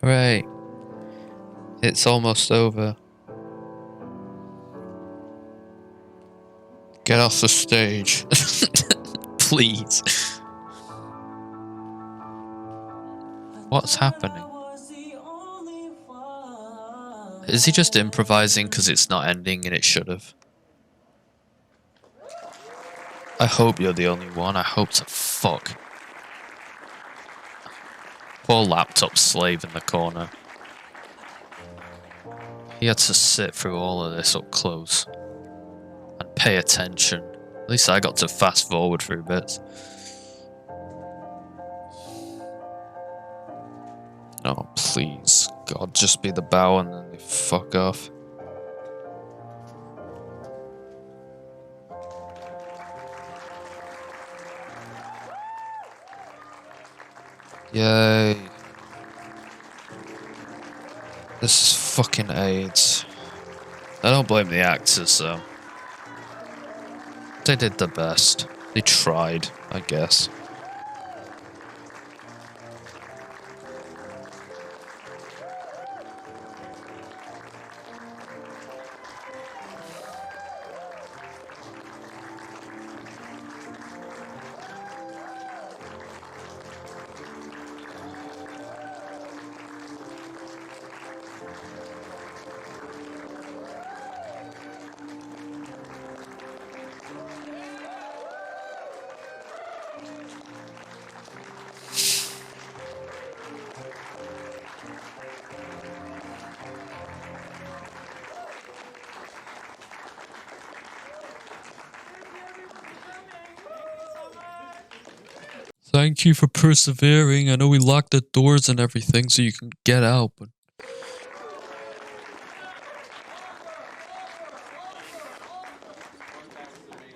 Hooray. It's almost over. Get off the stage. Please. What's happening? Is he just improvising because it's not ending and it should have? I hope you're the only one. I hope to fuck. Poor laptop slave in the corner. He had to sit through all of this up close and pay attention. At least I got to fast forward through bits. Oh, please. God, just be the bow and then they fuck off. Yay. This is fucking AIDS. I don't blame the actors, though. They did their best. They tried, I guess. Thank you for persevering. I know we locked the doors and everything so you can get out, but...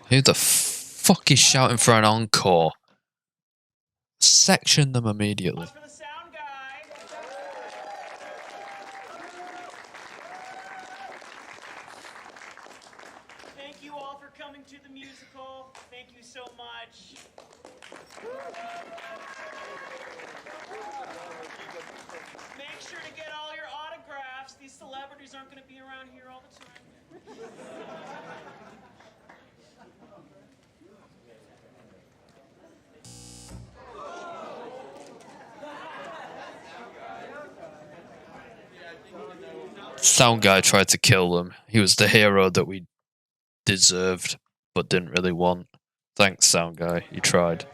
Who the fuck is shouting for an encore? Section them immediately. Thank you all for coming to the musical. Thank you so much. Make sure to get all your autographs. These celebrities aren't going to be around here all the time. Sound guy tried to kill them. He was the hero that we deserved, but didn't really want. Thanks, sound guy. You tried.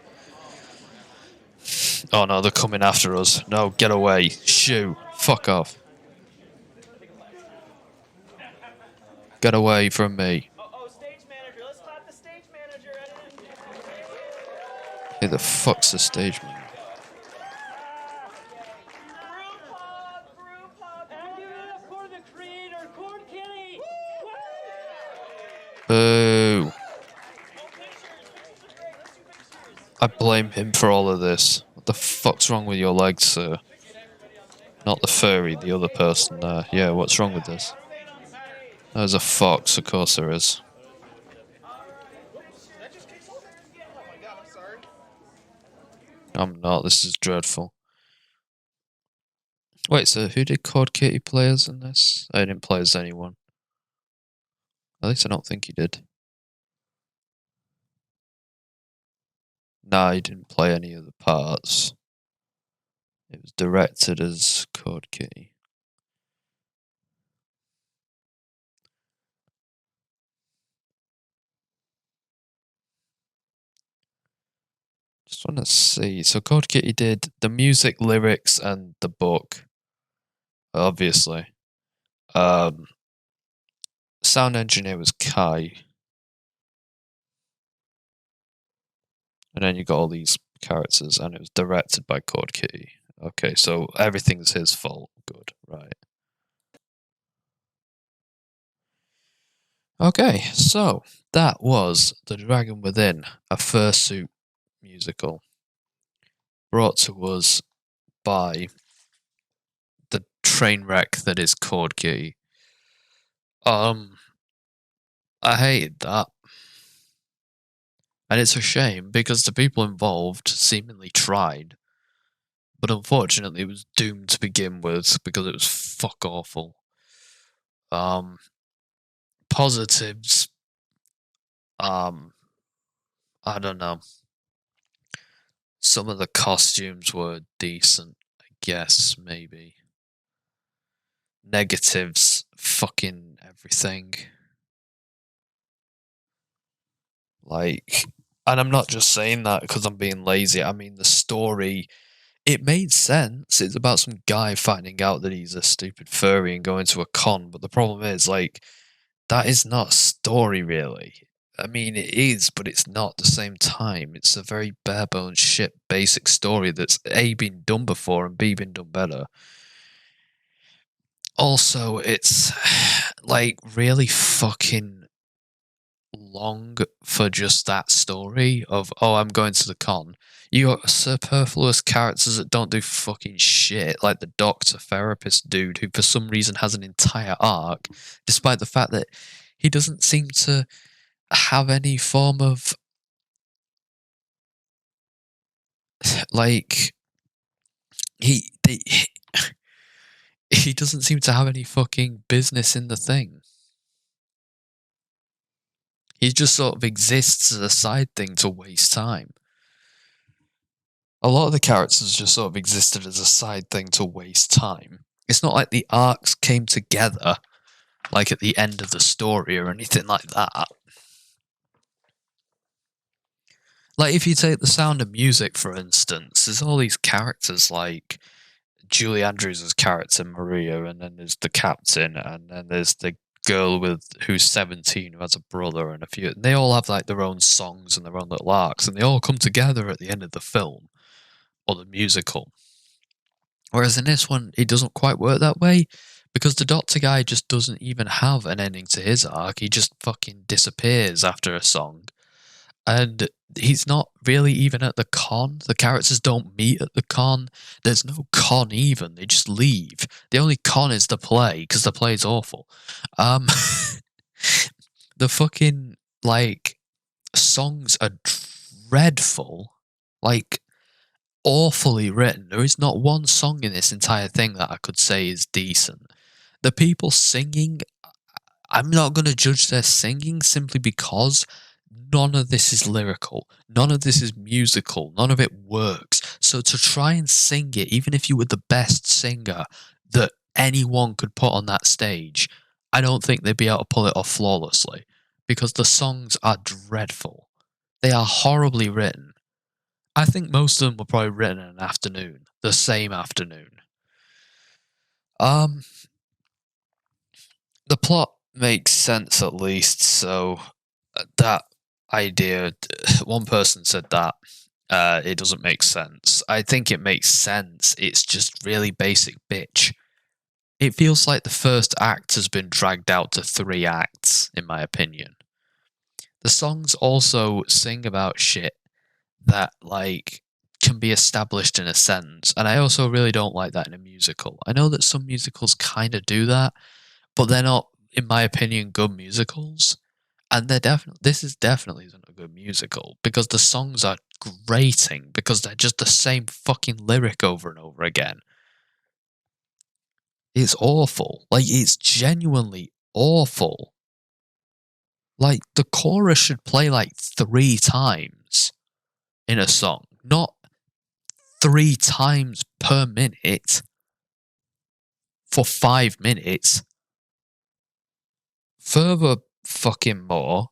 Oh no, they're coming after us. No, get away. Shoo. Fuck off. Get away from me. Oh, stage manager. Let's clap the stage manager. Who the fuck's the stage manager? Group hug. And give it up for the creator, Khord Kitty. Boo. I blame him for all of this. What the fuck's wrong with your legs, sir? Not the furry, the other person there. Yeah, what's wrong with this? There's a fox, of course there is. I'm not, this is dreadful. Wait, so who did Khord Kitty play as in this? I didn't play as anyone. At least I don't think he did. Nah, he didn't play any of the parts. It was directed as Khord Kitty. Just want to see. So Khord Kitty did the music, lyrics, and the book. Obviously. Sound engineer was Kai. And then you got all these characters, and it was directed by Khord Kitty. Okay, so everything's his fault. Good, right. Okay, so that was The Dragon Within, a fursuit musical. Brought to us by the train wreck that is Khord Kitty. I hated that. And it's a shame because the people involved seemingly tried, but but unfortunately it was doomed to begin with because it was fuck awful. Positives, I don't know. Some of the costumes were decent, I guess, maybe. Negatives, fucking everything. Like, and I'm not just saying that because I'm being lazy. I mean, the story, it made sense. It's about some guy finding out that he's a stupid furry and going to a con. But the problem is, like, that is not a story, really. I mean, it is, but it's not at the same time. It's a very bare bones shit basic story that's A, been done before, and B, been done better. Also, it's like really fucking long for just that story of, oh, I'm going to the con. You got superfluous characters that don't do fucking shit, like the doctor therapist dude who for some reason has an entire arc, despite the fact that he doesn't seem to have any form of like he doesn't seem to have any fucking business in the thing. He just sort of exists as a side thing to waste time. A lot of the characters just sort of existed as a side thing to waste time. It's not like the arcs came together, like at the end of the story or anything like that. Like, if you take The Sound of Music, for instance, there's all these characters like Julie Andrews' character, Maria, and then there's the captain, and then there's the girl who's 17 who has a brother and a few. And they all have like their own songs and their own little arcs, and they all come together at the end of the film or the musical. Whereas in this one, it doesn't quite work that way because the doctor guy just doesn't even have an ending to his arc. He just fucking disappears after a song. And he's not really even at the con. The characters don't meet at the con. There's no con even. They just leave. The only con is the play because the play's awful. The fucking like songs are dreadful. Like awfully written. There is not one song in this entire thing that I could say is decent. The people singing, I'm not going to judge their singing simply because none of this is lyrical. None of this is musical. None of it works. So to try and sing it, even if you were the best singer that anyone could put on that stage, I don't think they'd be able to pull it off flawlessly because the songs are dreadful. They are horribly written. I think most of them were probably written in an afternoon, the same afternoon. The plot makes sense at least, so that idea, one person said that it doesn't make sense. I think it makes sense. It's just really basic bitch. It feels like the first act has been dragged out to 3 acts, in my opinion. The songs also sing about shit that, like, can be established in a sentence, and I also really don't like that in a musical. I know that some musicals kind of do that, but they're not, in my opinion, good musicals. And this is definitely isn't a good musical because the songs are grating because they're just the same fucking lyric over and over again. It's awful. Like, it's genuinely awful. Like, the chorus should play like 3 times in a song, not 3 times per minute for 5 minutes. Further fucking more,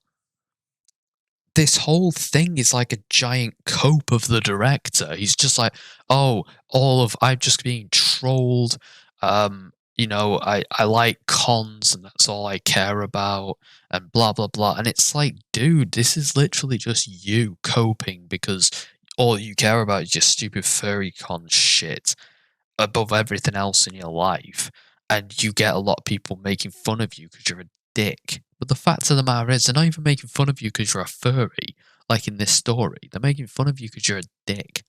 this whole thing is like a giant cope of the director. He's just like, oh, I'm just being trolled. You know, I like cons and that's all I care about and blah blah blah. And it's like, dude, this is literally just you coping because all you care about is your stupid furry con shit above everything else in your life. And you get a lot of people making fun of you because you're a dick. But the fact of the matter is, they're not even making fun of you because you're a furry, like in this story. They're making fun of you because you're a dick.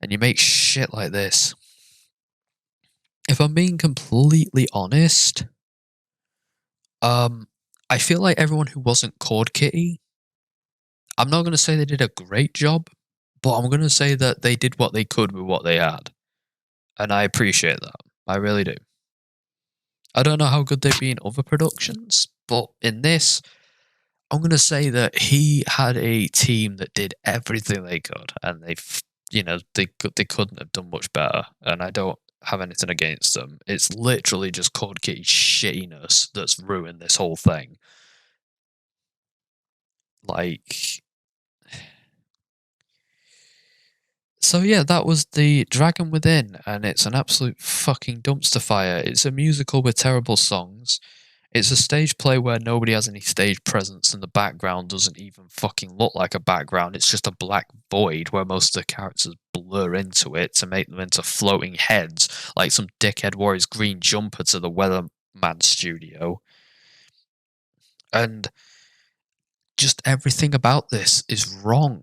And you make shit like this. If I'm being completely honest, I feel like everyone who wasn't Khord Kitty, I'm not going to say they did a great job, But I'm going to say that they did what they could with what they had. And I appreciate that. I really do. I don't know how good they'd be in other productions, but in this, I'm going to say that he had a team that did everything they could, and they couldn't have done much better. And I don't have anything against them. It's literally just Khord Kitty's shittiness that's ruined this whole thing. Like, so yeah, that was The Dragon Within, and it's an absolute fucking dumpster fire. It's a musical with terrible songs. It's a stage play where nobody has any stage presence and the background doesn't even fucking look like a background. It's just a black void where most of the characters blur into it to make them into floating heads, like some dickhead wore his green jumper to the Weatherman studio. And just everything about this is wrong.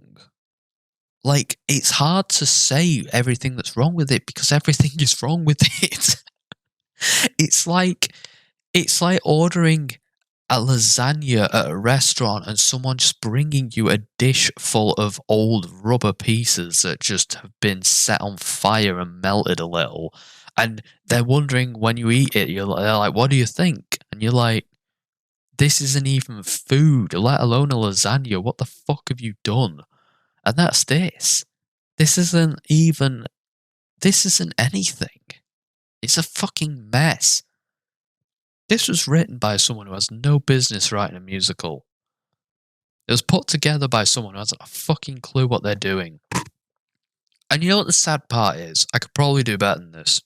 Like, it's hard to say everything that's wrong with it because everything is wrong with it. It's like ordering a lasagna at a restaurant and someone just bringing you a dish full of old rubber pieces that just have been set on fire and melted a little. And they're wondering when you eat it, they're like, what do you think? And you're like, this isn't even food, let alone a lasagna. What the fuck have you done? And that's this. This isn't anything. It's a fucking mess. This was written by someone who has no business writing a musical. It was put together by someone who hasn't a fucking clue what they're doing. And you know what the sad part is? I could probably do better than this.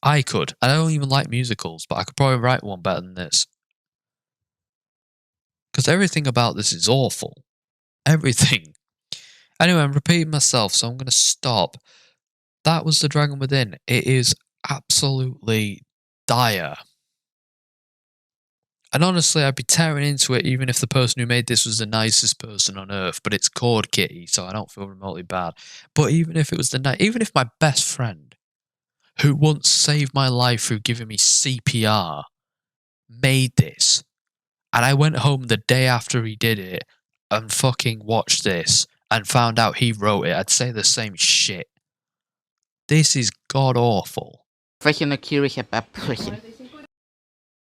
I could. I don't even like musicals, but I could probably write one better than this. Because everything about this is awful. Everything. Anyway, I'm repeating myself, so I'm going to stop. That was The Dragon Within. It is absolutely dire. And honestly, I'd be tearing into it even if the person who made this was the nicest person on earth, but it's Khord Kitty, so I don't feel remotely bad. But even if it was even if my best friend, who once saved my life through giving me CPR, made this, and I went home the day after he did it and fucking watched this and found out he wrote it, I'd say the same shit. This is god awful.